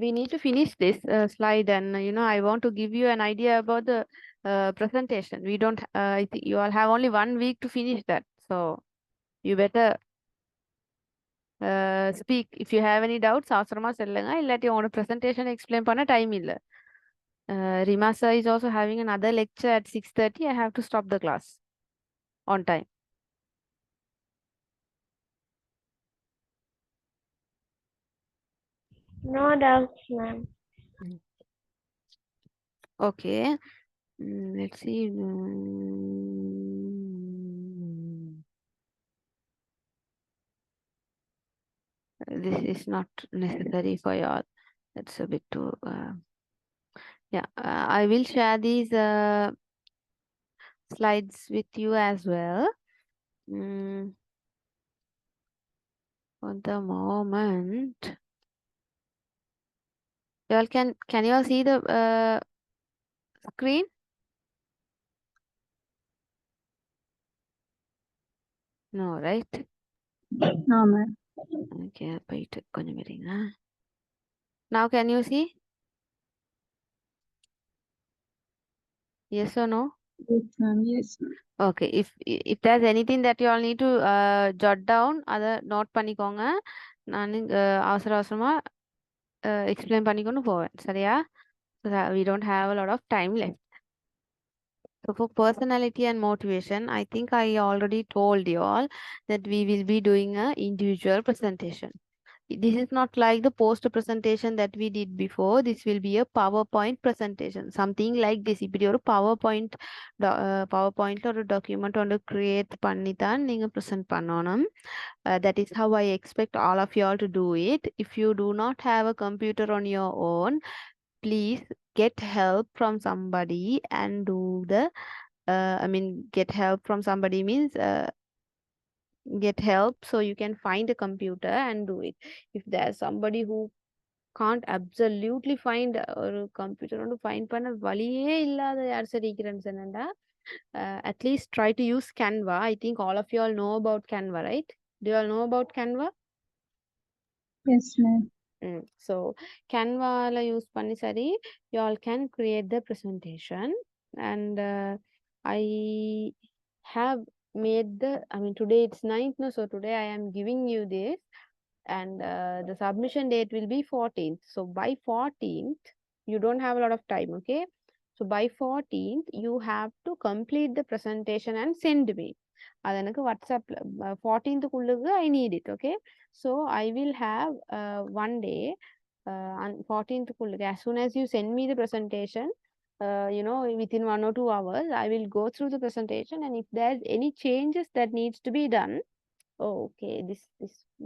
We need to finish this slide, and I want to give you an idea about the presentation. We don't. I think you all have only 1 week to finish that, so you better speak. If you have any doubts, அவசரமா சொல்லுங்க. இல்லாட்டி உங்களோட presentation explain பண்ண time இல்ல. Rima sir is also having another lecture at 6:30. I have to stop the class on time. No doubts, ma'am. Okay. Let's see. This is not necessary for y'all. That's a bit too. Yeah, I will share these slides with you as well. For the moment, y'all can you all see the screen? No, right? No, ma'am. Okay, wait, கொஞ்சம் இருங்க. Now can you see? Yes or no? Yes, ma'am. Yes, ma'am. Okay, if there's anything that you all need to jot down, அதை note பண்ணிக்கோங்க. நான் அவசர அவசரமா explain பண்ணிக்கொண்டு போவேன். சரியா? We don't have a lot of time left. So for personality and motivation, I think I already told you all that we will be doing a individual presentation. This is not like the poster presentation that we did before. This will be a PowerPoint presentation. Something like this. இப்படி ஒரு PowerPoint ஒரு document ஒன்று create பண்ணி தான் நீங்க present பண்ணணும். That is how I expect all of you all to do it. If you do not have a computer on your own, please get help from somebody and do the get help from somebody means get help so you can find a computer and do it. If there's somebody who can't absolutely find ஒரு computer ஒன்று find பண்ண வழியே இல்லாத யார் சரி இருக்கிறேன்னு சொன்னா, at least try to use Canva. I think all of you all know about Canva, right? Do you all know about Canva? Yes, ma'am. So Canva use பண்ணி சரி you all can create the presentation and I have made the today it's 9th no, so today I am giving you this and the submission date will be 14th. So by 14th you don't have a lot of time, okay? So by 14th you have to complete the presentation and send me. அது எனக்கு வாட்ஸ்அப்ல 14th குள்ளுக்கு I need it, okay? So I will have one day on 14th குள்ளுக்கு as soon as you send me the presentation, within 1 or 2 hours I will go through the presentation and if there's any changes that needs to be done, oh, okay,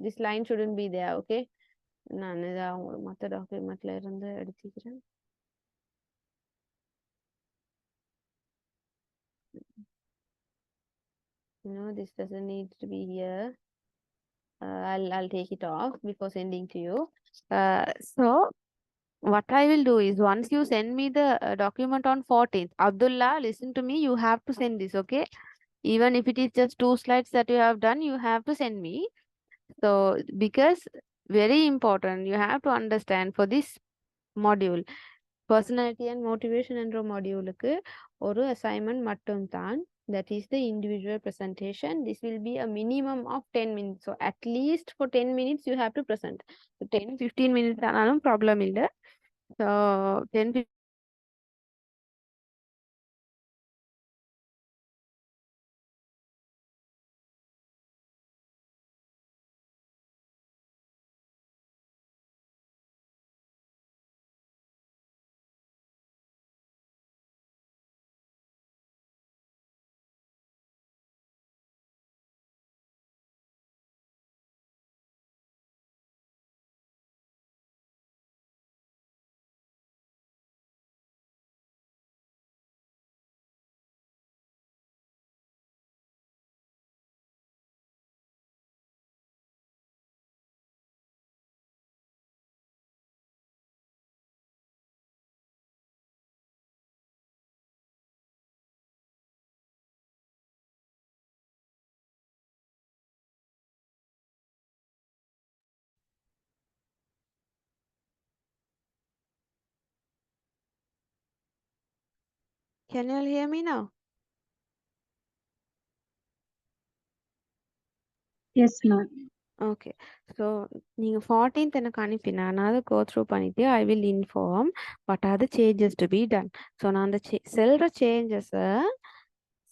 this line shouldn't be there, okay? நான் இதை உங்களுக்கு மற்ற டாக்குமெண்ட்ல இருந்து எடுத்துக்கிறேன். This doesn't need to be here. I'll take it off before sending to you. So what I will do is once you send me the document on 14th, Abdullah, listen to me, you have to send this, okay? Even if it is just 2 slides that you have done, you have to send me. So because very important, you have to understand for this module, personality and motivation என்ற மாடியூலுக்கு ஒரு assignment மட்டும்தான், that is the individual presentation. This will be a minimum of 10 minutes, so at least for 10 minutes you have to present. So 10-15 minutes ஆனாலும் problem இல்லை. So 10-15 Can you all hear me now? Yes, ma'am. Okay, so நீங்க 14th எனக்கு அனுப்பினா நான் அதை go through பண்ணிட்டு I will inform what are the changes to be done. So நான் அந்த செல்ற changes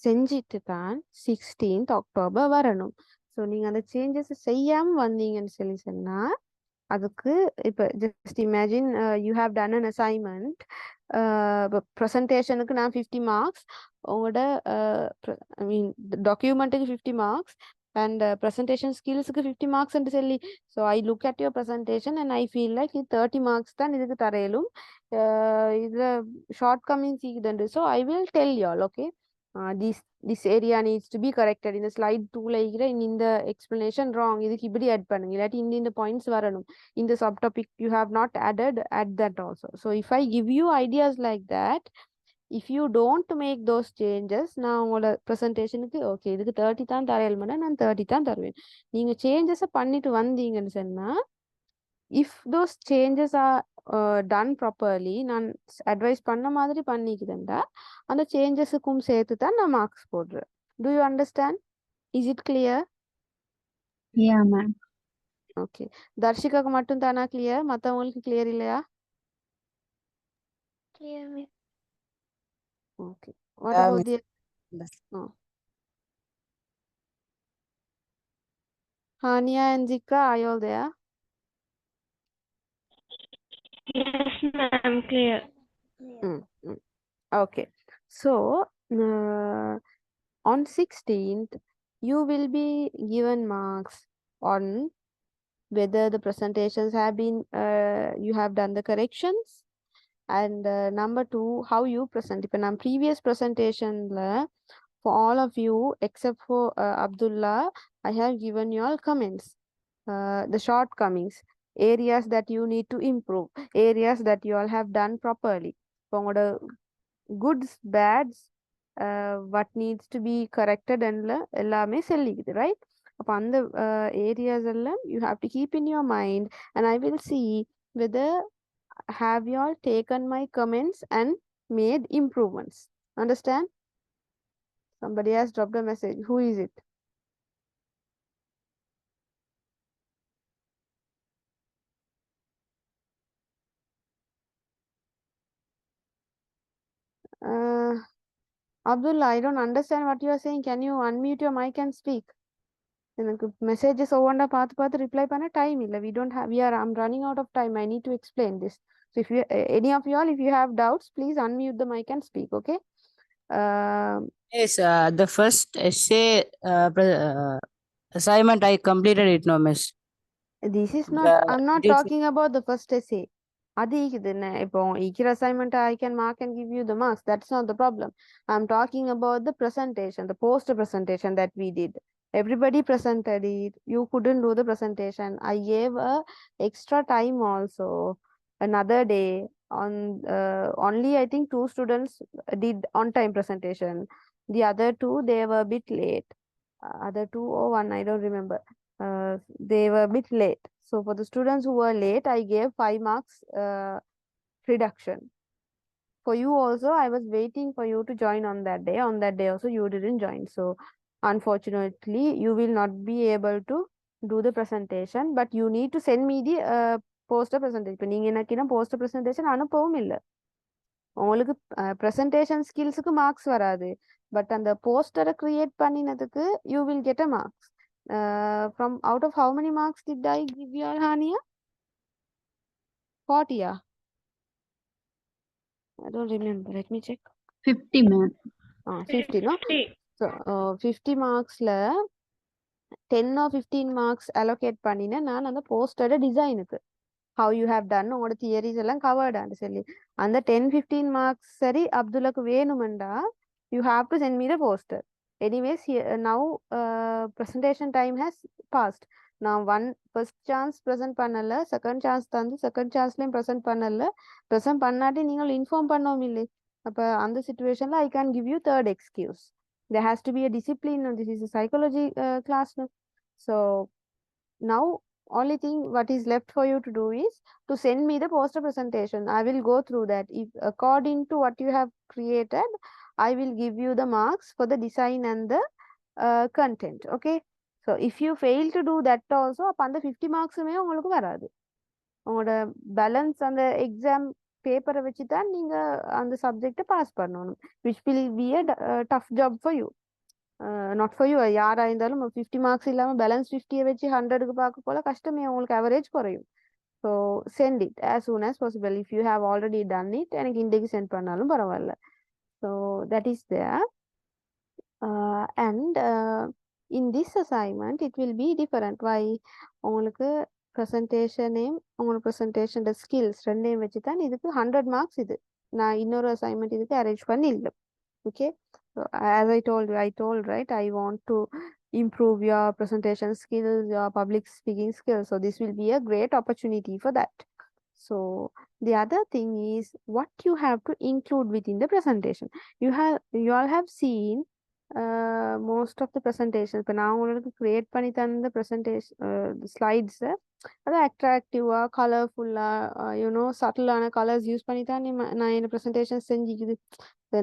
செஞ்சிட்டு தான் 16th October வரணும். ஸோ நீங்க அந்த சேஞ்சஸ் செய்யாம வந்தீங்கன்னு சொல்லி சொன்னா அதுக்கு இப்போ just imagine you have done an assignment, இப்போ ப்ரெசன்டேஷனுக்கு நான் 50 மார்க்ஸ், உங்களோட ஐ மீன் டாக்குமெண்ட்டுக்கு 50 மார்க்ஸ் அண்ட் ப்ரெசன்டேஷன் ஸ்கில்ஸுக்கு 50 மார்க்ஸ்ன்னு சொல்லி, so I look at your presentation and I feel like இது 30 மார்க்ஸ் தான் இதுக்கு தரையிலும், இதில் ஷார்ட் கமிங்ஸ் இதுண்டு. So I will tell you all, okay, this area needs to be corrected. In the slide 2 in the explanation wrong, இதுக்கு இப்படி add பண்ணுங்க, இல்லாட்டி இந்த points வரணும், இந்த subtopic you have not added, add that also. So if I give you ideas like that, if you don't make those changes, நான் உங்களோட ப்ரெசன்டேஷனுக்கு okay இதுக்கு 30 தான் தரையல்மனா நான் 30 தான் தருவேன். நீங்க சேஞ்சஸை பண்ணிட்டு வந்தீங்கன்னு சொன்னா, if those changes are done properly, நான் அட்வைஸ் பண்ண மாதிரி பண்ணிக்கிறேன்டா அந்த சேஞ்சஸுக்கும் சேர்த்து தான் நான் மார்க்ஸ் போடுறேன். Do you understand? Is it clear? Yeah, ma'am. Okay. தர்ஷிகாக்கு மட்டும் தானா clear? மத்தவங்களுக்கு clear இல்லையா? Clear, miss. Okay. What Yeah, about miss. the Hania and Zika, are you all there? Yes, ma'am. Clear. Okay. So on 16th you will be given marks on whether the presentations have been you have done the corrections, and number 2 how you present. If in previous presentation for all of you except for Abdullah, I have given you all comments, the shortcomings, areas that you need to improve, areas that you all have done properly. உங்களோட goods bads what needs to be corrected and எல்லாமே சொல்லிக்குது, right? அப்போ அந்த areas எல்லாம் you have to keep in your mind, and I will see whether have you all taken my comments and made improvements. Understand? Somebody has dropped a message. Who is it? Abdullah, I don't understand what you are saying. Can you unmute your mic and speak? எனக்கு messages ஒவ்வொன்றா பார்த்து பார்த்து reply பண்ண time இல்லை. I'm running out of time. I need to explain this. So if you any of you all, if you have doubts, please unmute the mic and speak, okay? Yes, the first essay assignment I completed it, no miss. This is not, I'm not talking about the first essay. அது இருக்குதுன்னு இப்போ இருக்கிற assignment I can mark and give you the marks. That's not the problem. I'm talking about the presentation, the poster presentation that we did. Everybody presented it. You couldn't do the presentation. I gave a extra time also, another day. On only I think 2 students did on time presentation. The other 2 they were a bit late. Other 2 or 1 I don't remember. They were a bit late. So for the students who were late, I gave 5 marks reduction. For you also, I was waiting for you to join on that day. On that day also, you didn't join. So unfortunately, you will not be able to do the presentation, but you need to send me the poster presentation. இப்போ நீங்க எனக்கு poster presentation அனுப்பவும் இல்லை. உங்களுக்கு presentation skillsக்கு marks வராது. But அந்த poster create பண்ணினதுக்கு you will get a marks. From out of how many marks did I give you all, Hania? 40, yeah? I don't remember. Let me check. 50, ma'am. 50, no? So, 50 marks la 10 or 15 marks allocate பண்ணினேன் நான் அந்த போஸ்டரோட டிசைனுக்கு. How you have done, உங்களோட theories எல்லாம் covered ஆன்னு சொல்லி. அந்த 10-15 marks சரி அப்துல்லாக்கு வேணுமெண்டா you have to send me the poster. Anyways, now presentation time has passed. நான் first chance present பண்ணல, second chance தந்து second chanceலயும் present பண்ணல. present பண்ணாட்டி நீங்கள் inform பண்ணவும் இல்லை. அப்ப அந்த situationல I can give you third excuse. There has to be a discipline. This is a psychology class. So now only thing what is left for you to do is to send me the poster presentation. I will go through that. If according to what you have created, I will give you the marks for the design and the content. Okay. So if you fail to do that also, அப்ப அந்த 50 marksமே உங்களுக்கு வராது. உங்களோட balance அந்த exam பேப்பரை வச்சு தான் நீங்க அந்த சப்ஜெக்டை பாஸ் பண்ணணும். which will be a tough job for you. Not for you. யாரா இருந்தாலும் 50 மார்க்ஸ் இல்லாம பேலன்ஸ் 50 வச்சு 100க்கு பார்க்க போல கஷ்டமே, உங்களுக்கு அவரேஜ் குறையும். So send it as soon as possible. If you have already done it எனக்கு இன்றைக்கு சென்ட் பண்ணாலும் பரவாயில்ல. So that is there. And in this assignment it will be different. Why உங்களுக்கு ப்ரெசன்டேஷனையும் உங்களோட ப்ரெசன்டேஷன் ஸ்கில்ஸ் ரெண்டையும் வச்சு தான் இதுக்கு 100 மார்க்ஸ். இது நான் இன்னொரு அசைன்மெண்ட் இதுக்கு அரேஞ்ச் பண்ணி இல்லை. Okay, so as I told you, right, I want to improve your presentation skills, your public speaking skills. So this will be a great opportunity for that. So the other thing is what you have to include within the presentation. You all have seen most of the presentations. இப்போ நான் உங்களுக்கு create பண்ணி தந்த presentation slides அது அட்ராக்டிவா கலர்ஃபுல்லா சட்டிலான colours use பண்ணி தான் நான் என்ன ப்ரெசன்டேஷன் செஞ்சுக்குது.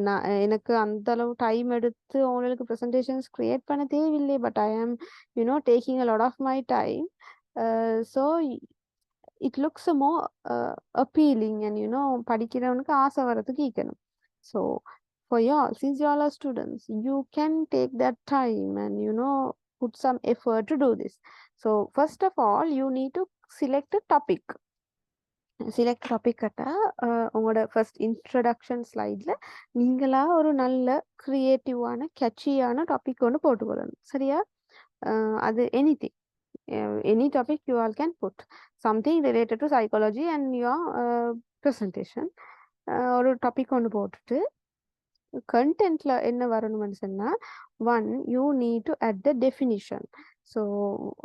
நான் எனக்கு அந்த அளவு டைம் எடுத்து உங்களுக்கு ப்ரெசன்டேஷன்ஸ் கிரியேட் பண்ண தேவையில்லை. But I am taking a lot of my time. So it looks more appealing and படிக்கிறவனுக்கு ஆசை வர்றதுக்கு ஈக்கணும். So for y'all, since y'all are students, you can take that time and put some effort to do this. So first of all, you need to select a topic. Select topic உங்களோட first introduction ஸ்லைட்ல நீங்களா ஒரு நல்ல கிரியேட்டிவான கேட்சியான topic ஒன்று போட்டுக்கொள்ளணும். சரியா? அது anything, any topic you all can put something related to psychology and your presentation. ஒரு topic ஒன்று போட்டுட்டு கண்டென்ட்ல என்ன வரணும்னு சொன்னா, one you need to add the definition. So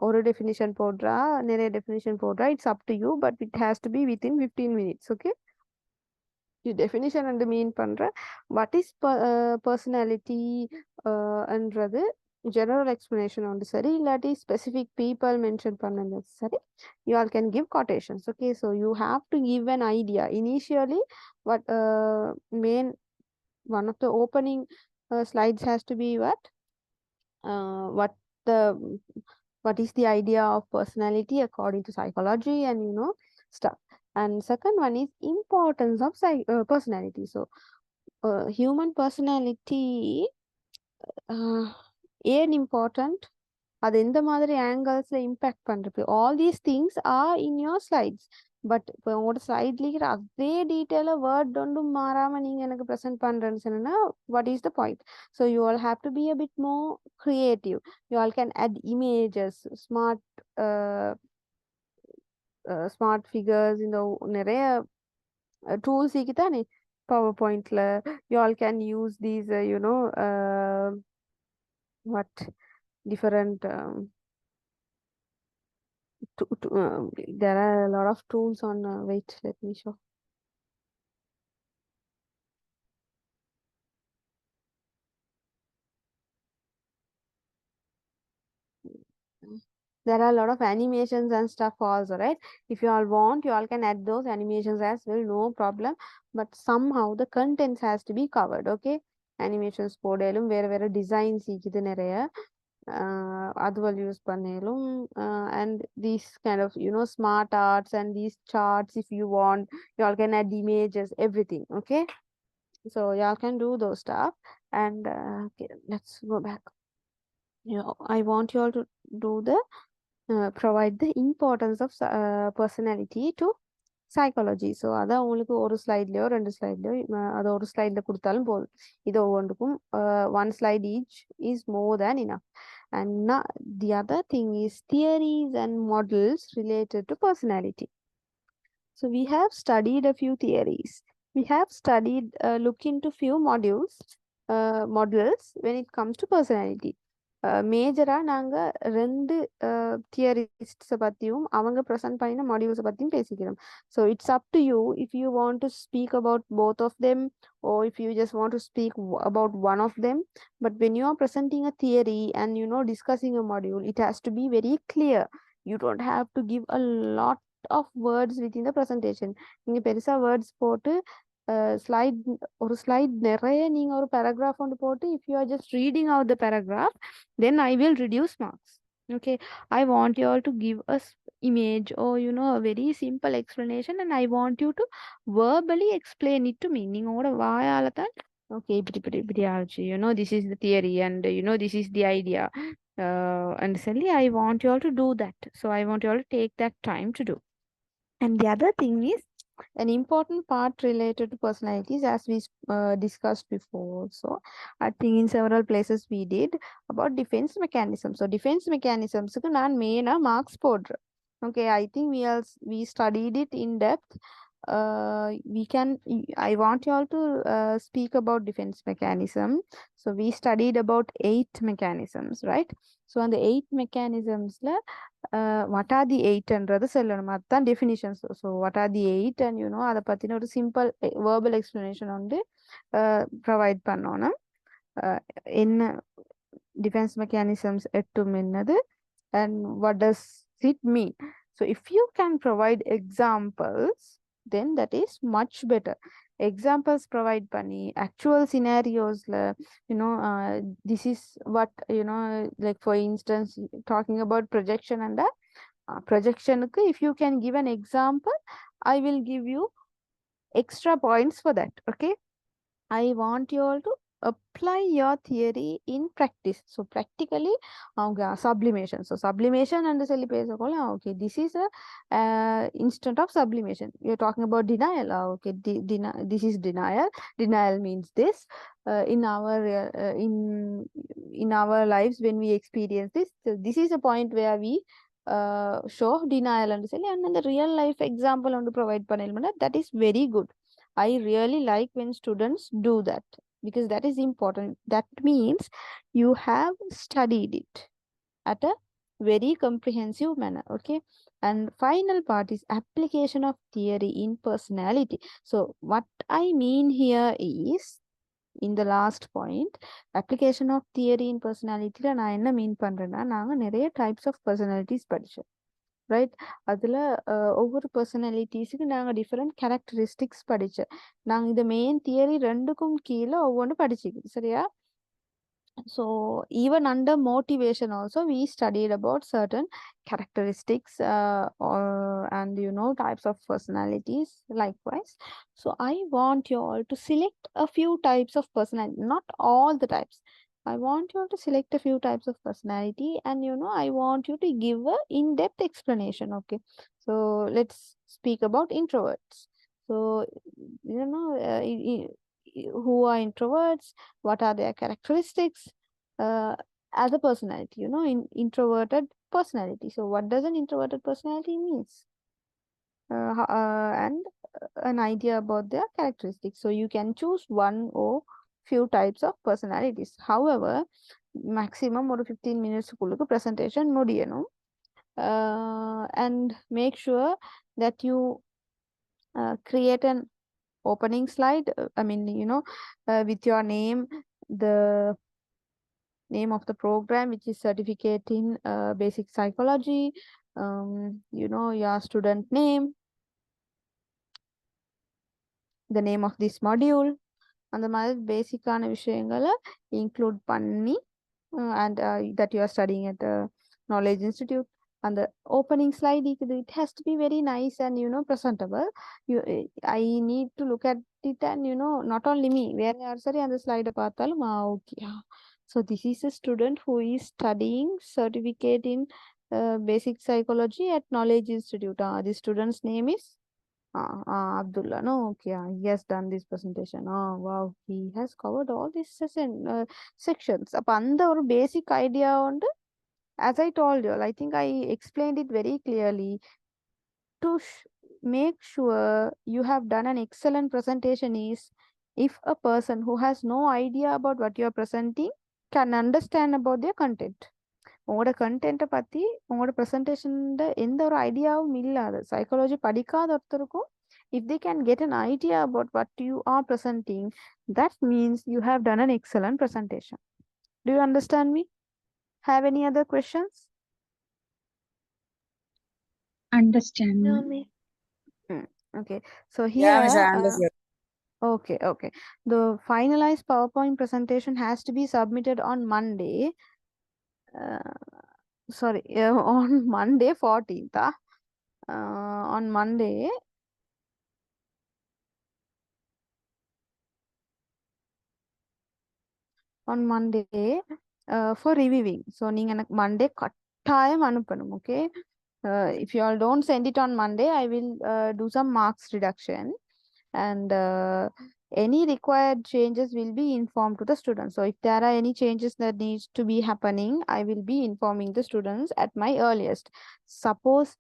ஒரு டெஃபினிஷன் போடுறா, நிறைய டெஃபினிஷன் போடுறா, it's up to you, but it has to be within 15 minutes. Okay, definition and mean பண்ற வாட் இஸ் பர்சனாலிட்டி என்றது general explanation on the sari illati specific people mention panna sari, you all can give quotations. Okay, so you have to give an idea initially what main one of the opening slides has to be what the what is the idea of personality according to psychology and stuff. And second one is importance of personality. So human personality ஏன் important, அது எந்த மாதிரி ஆங்கிள்ஸ்ல impact பண்றது, all these things are in your slides. But இப்போ உங்களோட ஸ்லைட்ல இருக்கிற அதே டீட்டெயிலாக வேர்ட் ஒன்றும் மாறாம நீங்க எனக்கு ப்ரெசென்ட் பண்றேன்னு சொன்னா what is the point? So you all have to be a bit more creative. You all can at images, smart figures, இந்த நிறைய டூல்ஸ் தானே பவர் பாயிண்ட்ல. You all can use these what different there are a lot of tools on wait, let me show. There are a lot of animations and stuff also, right? If you all want, you all can add those animations as well, no problem. But somehow the contents has to be covered. Okay, animations போடலும் வேற வேற designs இருக்குது நிறைய, அதுவல் use பண்ணலும், and these kind of smart arts and these charts, if you want, you all can add images, everything. Okay, so y'all can do those stuff. And okay, let's go back. I want you all to do the provide the importance of personality to psychology. So அதான் உங்களுக்கு ஒரு ஸ்லைட்லையோ 2 ஸ்லைட்லையோ அதை ஒரு ஸ்லைடில் கொடுத்தாலும் போதும். இது ஒவ்வொன்றுக்கும் 1 slide each is more than enough. And now the other thing is theories and models related to personality. So we have studied a few theories. We have studied look into few models when it comes to personality. மேஜரா நாங்க 2 தியரிஸ்ட்ஸை பத்தியும் அவங்க present பண்ணின மாடியூல்ஸை பத்தியும் பேசிக்கிறோம். So it's up to you if you want to speak about both of them, or if you just want to speak about one of them. But when you are presenting a theory and discussing a module, it has to be very clear. You don't have to give a lot of words within the presentation. நீங்க பெருசா words போட்டு slide ஒரு slide நிறைய நீங்க ஒரு paragraph ஒன்று போட்டு if you are just reading out the paragraph, then I will reduce marks. Okay, I want you all to give us image or a very simple explanation, and I want you to verbally explain it to me. நீங்க உங்களோட வாயால தான் okay இப்படி ஆச்சு, this is the theory and this is the idea, and certainly I want you all to do that. So I want you all to take that time to do. And the other thing is an important part related to personalities, as we discussed before. So I think in several places we did about defense mechanisms. So defense mechanisms ku nan main marks podra. Okay, I think we studied it in depth. I want you all to speak about defense mechanism. So we studied about 8 mechanisms, right? So on the 8 mechanisms la what are the 8 என்றது சொல்லணும், அதுதான் definitions. So what are the 8 and அதை பத்தின ஒரு simple verbal explanation வந்து provide பண்ணணும். என்ன defense mechanisms 8 என்னது and what does it mean? So if you can provide examples, then that is much better. Examples provide பண்ணி actual scenariosல this is what like for instance talking about projection and projection, if you can give an example, I will give you extra points for that. Okay, I want you all to apply your theory in practice. So practically sublimation. So sublimation and the okay, this is a instant of sublimation. You're talking about denial. Okay, this is denial. Denial means this. In our lives when we experience this, so this is a point where we show denial and then the real life example on to provide panel, that is very good. I really like when students do that, because that is important. That means you have studied it at a very comprehensive manner. Okay, and final part is application of theory in personality. So what I mean here is in the last point, application of theory in personality ல நான் என்ன மீன் பண்றேன்னா நாங்க நிறைய types of personalities படிச்சோம் right அதுல ஒவ்வொரு பர்சனாலிட்டிஸுக்கு நாங்க டிஃபரெண்ட் கேரக்டரிஸ்டிக்ஸ் படிச்சோம் நாங்க இந்த மெயின் தியரி ரெண்டுக்கும் கீழே ஒவ்வொன்று படிச்சுக்கோம் சரியா so even under motivation also we studied about certain characteristics and types of personalities likewise so I want you all to select a few types of personality not all the types I want you all to select a few types of personality and I want you to give a in-depth explanation okay so let's speak about introverts so who are introverts what are their characteristics as a personality introverted personality so what does an introverted personality means and an idea about their characteristics so you can choose one or few types of personalities however maximum or 15 minutes குள்ளுக்கு presentation முடியணும் and make sure that you create an opening slide with your name the name of the program which is certificate in basic psychology your student name the name of this module அந்த மாதிரி பேசிக்கான விஷயங்களை include பண்ணி and that you are studying at the knowledge institute and the opening slide it has to be very nice and presentable I need to look at it and not only me வேற யார் சரி அந்த ஸ்லைடை பார்த்தாலும் okay so this is a student who is studying certificate in basic psychology at knowledge institute the student's name is Abdullah no okay he has done this presentation wow he has covered all these sections அப்ப அந்த ஒரு basic idea உண்டு as I told you I think I explained it very clearly to make sure you have done an excellent presentation is if a person who has no idea about what you are presenting can understand about their content உங்களோட கண்டென்ட்டை பற்றி உங்களோட ப்ரெசன்டேஷன்ல எந்த ஒரு ஐடியாவும் இல்லாத psychology படிக்காத ஒருத்தருக்கும் if they can get an idea about what you are presenting that means you have done an excellent presentation do you understand me have any other questions Understand. No, miss. okay so Yeah, here Miss, I understood. okay the finalized PowerPoint presentation has to be submitted on Monday sorry on Monday 14th on Monday for reviewing so நீங்க எனக்கு Monday கட்டாயம் அனுப்பணும் okay if you all don't send it on Monday I will do some marks reduction and any required changes will be informed to the students so if there are any changes that needs to be happening I will be informing the students at my earliest suppose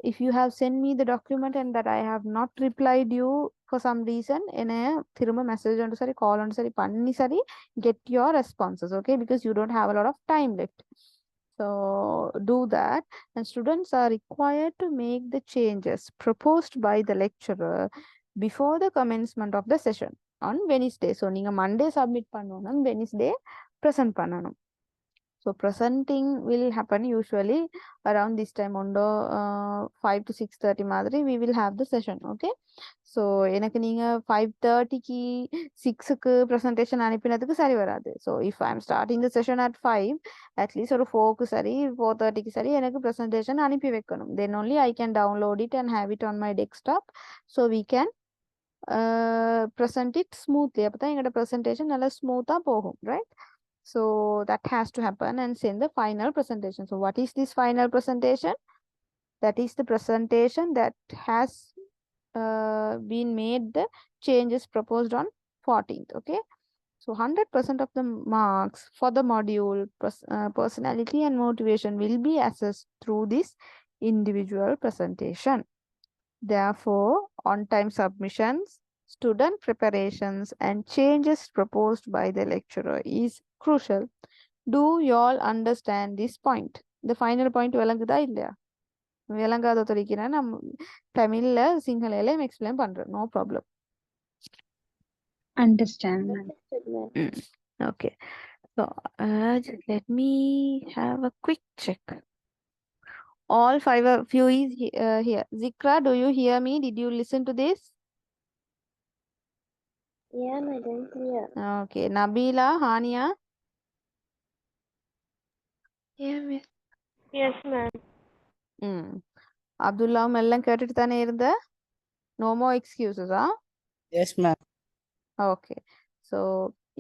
if you have sent me the document and that I have not replied you for some reason என்ன திரும்ப message on சரி call on சரி பண்ணி சரி get your responses okay because you don't have a lot of time left so do that and students are required to make the changes proposed by the lecturer before the commencement of the session on Wednesday so நீங்க Monday submit பண்ணனும் Wednesday present பண்ணனும் so presenting will happen usually around this time on 5 to 6:30 மாதிரி we will have the session okay so எனக்கு நீங்க 5:30க்கு 6க்கு presentation அனுப்பினதுக்கு சரி வராது so if I am starting the session at 5 at least ஒரு 4க்கு சரி 4:30க்கு சரி எனக்கு presentation அனுப்பி வைக்கணும் then only I can download it and have it on my desktop so we can present it smoothly அப்பதான் எங்களோட presentation நல்லா ஸ்மூத்தா போகும் right so that has to happen and send the final presentation so what is this final presentation that is the presentation that has been made the changes proposed on 14th okay so 100% of the marks for the module personality and motivation will be assessed through this individual presentation therefore on-time submissions student preparations and changes proposed by the lecturer is crucial do you all understand this point the final point விளங்குதா இல்லையா விளங்காத தொலைக்கிறேன் நான் தமிழ்ல சிங்கள எல்லாம் explain பண்றேன் no problem Understand, ma'am. Understood, ma'am. Okay. So just let me have a quick check. All five of you is here. Zikra, do you hear me? Did you listen to this? Yeah, madam, clear. Okay. Nabila, Hania. Yeah, miss. Yes, ma'am. Abdullah எல்லாம் கேட்டுட்டு தானே இருந்த? No more excuses, huh? Yes, ma'am. Okay. So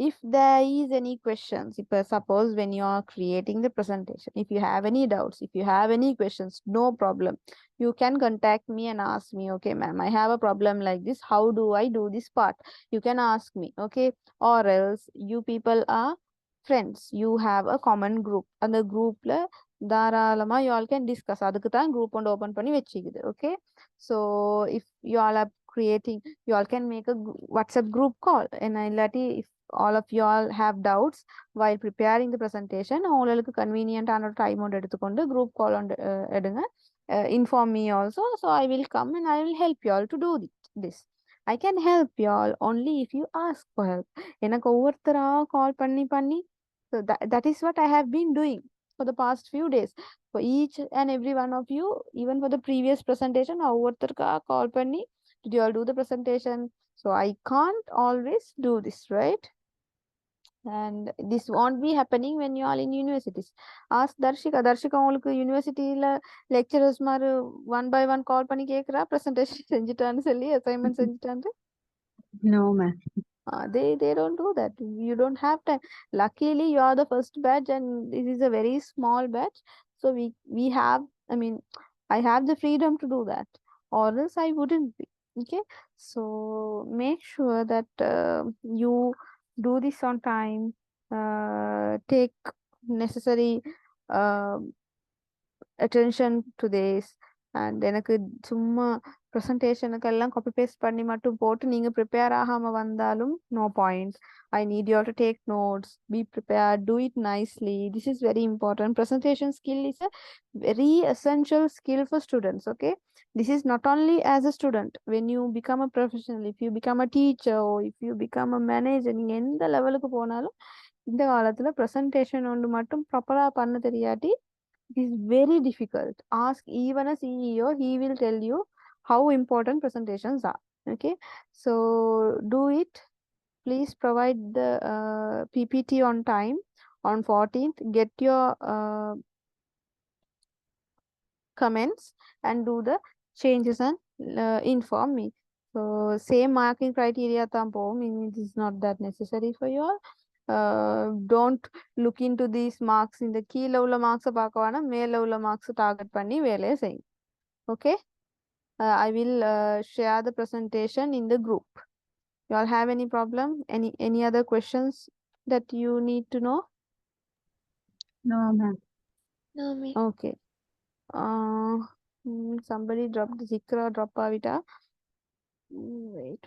if there is any questions, suppose when you are creating the presentation, if you have any doubts, if you have any questions, no problem. You can contact me and ask me, okay, ma'am, I have a problem like this. How do I do this part? You can ask me, okay? Or else you people are friends. You have a common group. And the group தாராளமா you all can discuss. அதுக்கு தான் group ஒன்று open பண்ணி வச்சிக்குது. Okay? So if you all are creating, you all can make a WhatsApp group call. And if all of you all have doubts while preparing the presentation, உங்களுக்கு convenient ஆன time ஒன்று எடுத்துக்கொண்டு group call எடுங்க. Inform me also, so I will come and I will help you all to do this. I can help you all only if you ask for help. எனக்கு ஒவ்வொருத்தரா call பண்ணி so that is what I have been doing for the past few days. For each and every one of you, even for the previous presentation, ஒவ்வொருத்தருக்கா call பண்ணி, did you all do the presentation? So I can't always do this, right? And this won't be happening when you are in universities. Ask Darshika. Darshika உங்களுக்கு யூனிவர்சிட்டியில lecturers மாதிரி one by one call பண்ணி கேக்குறா presentation செஞ்சுட்டான்னு சொல்லி assignment செஞ்சுட்டான்னு. No, ma'am. They don't do that. You don't have time. Luckily, you are the first batch, and this is a very small batch. So we have. I mean, I have the freedom to do that, or else I wouldn't be. Okay. So make sure that you do this on time. Take necessary attention to this. And எனக்கு சும்மா ப்ரெசன்டேஷனுக்கெல்லாம் copy paste பண்ணி மட்டும் போட்டு நீங்க prepare ஆகாம வந்தாலும் no point. I need you all to take notes, be prepared, do it nicely. This is very important. Presentation skill is a very essential skill for students. Okay, this is not only as a student. When you become a professional, if you become a teacher, or if you become a manager, நீங்க எந்த லெவலுக்கு போனாலும் இந்த காலத்துல presentation ஒன்று மட்டும் ப்ராப்பரா பண்ண தெரியாட்டி it is very difficult. Ask even a CEO, he will tell you how important presentations are. Okay, so do it. Please provide the PPT on time. On 14th, get your comments and do the changes and inform me. So same marking criteria it is not that necessary for you all. Don't look into these marks in the கீழ உள்ள marks பார்க்கவானா மேல உள்ள marks target பண்ணி வேலையை செய்யும். Okay, I will share the presentation in the group. You all have any problem? Any other questions that you need to know? No, ma'am. No, miss. Okay. Somebody dropped Zikra drop avita. Wait.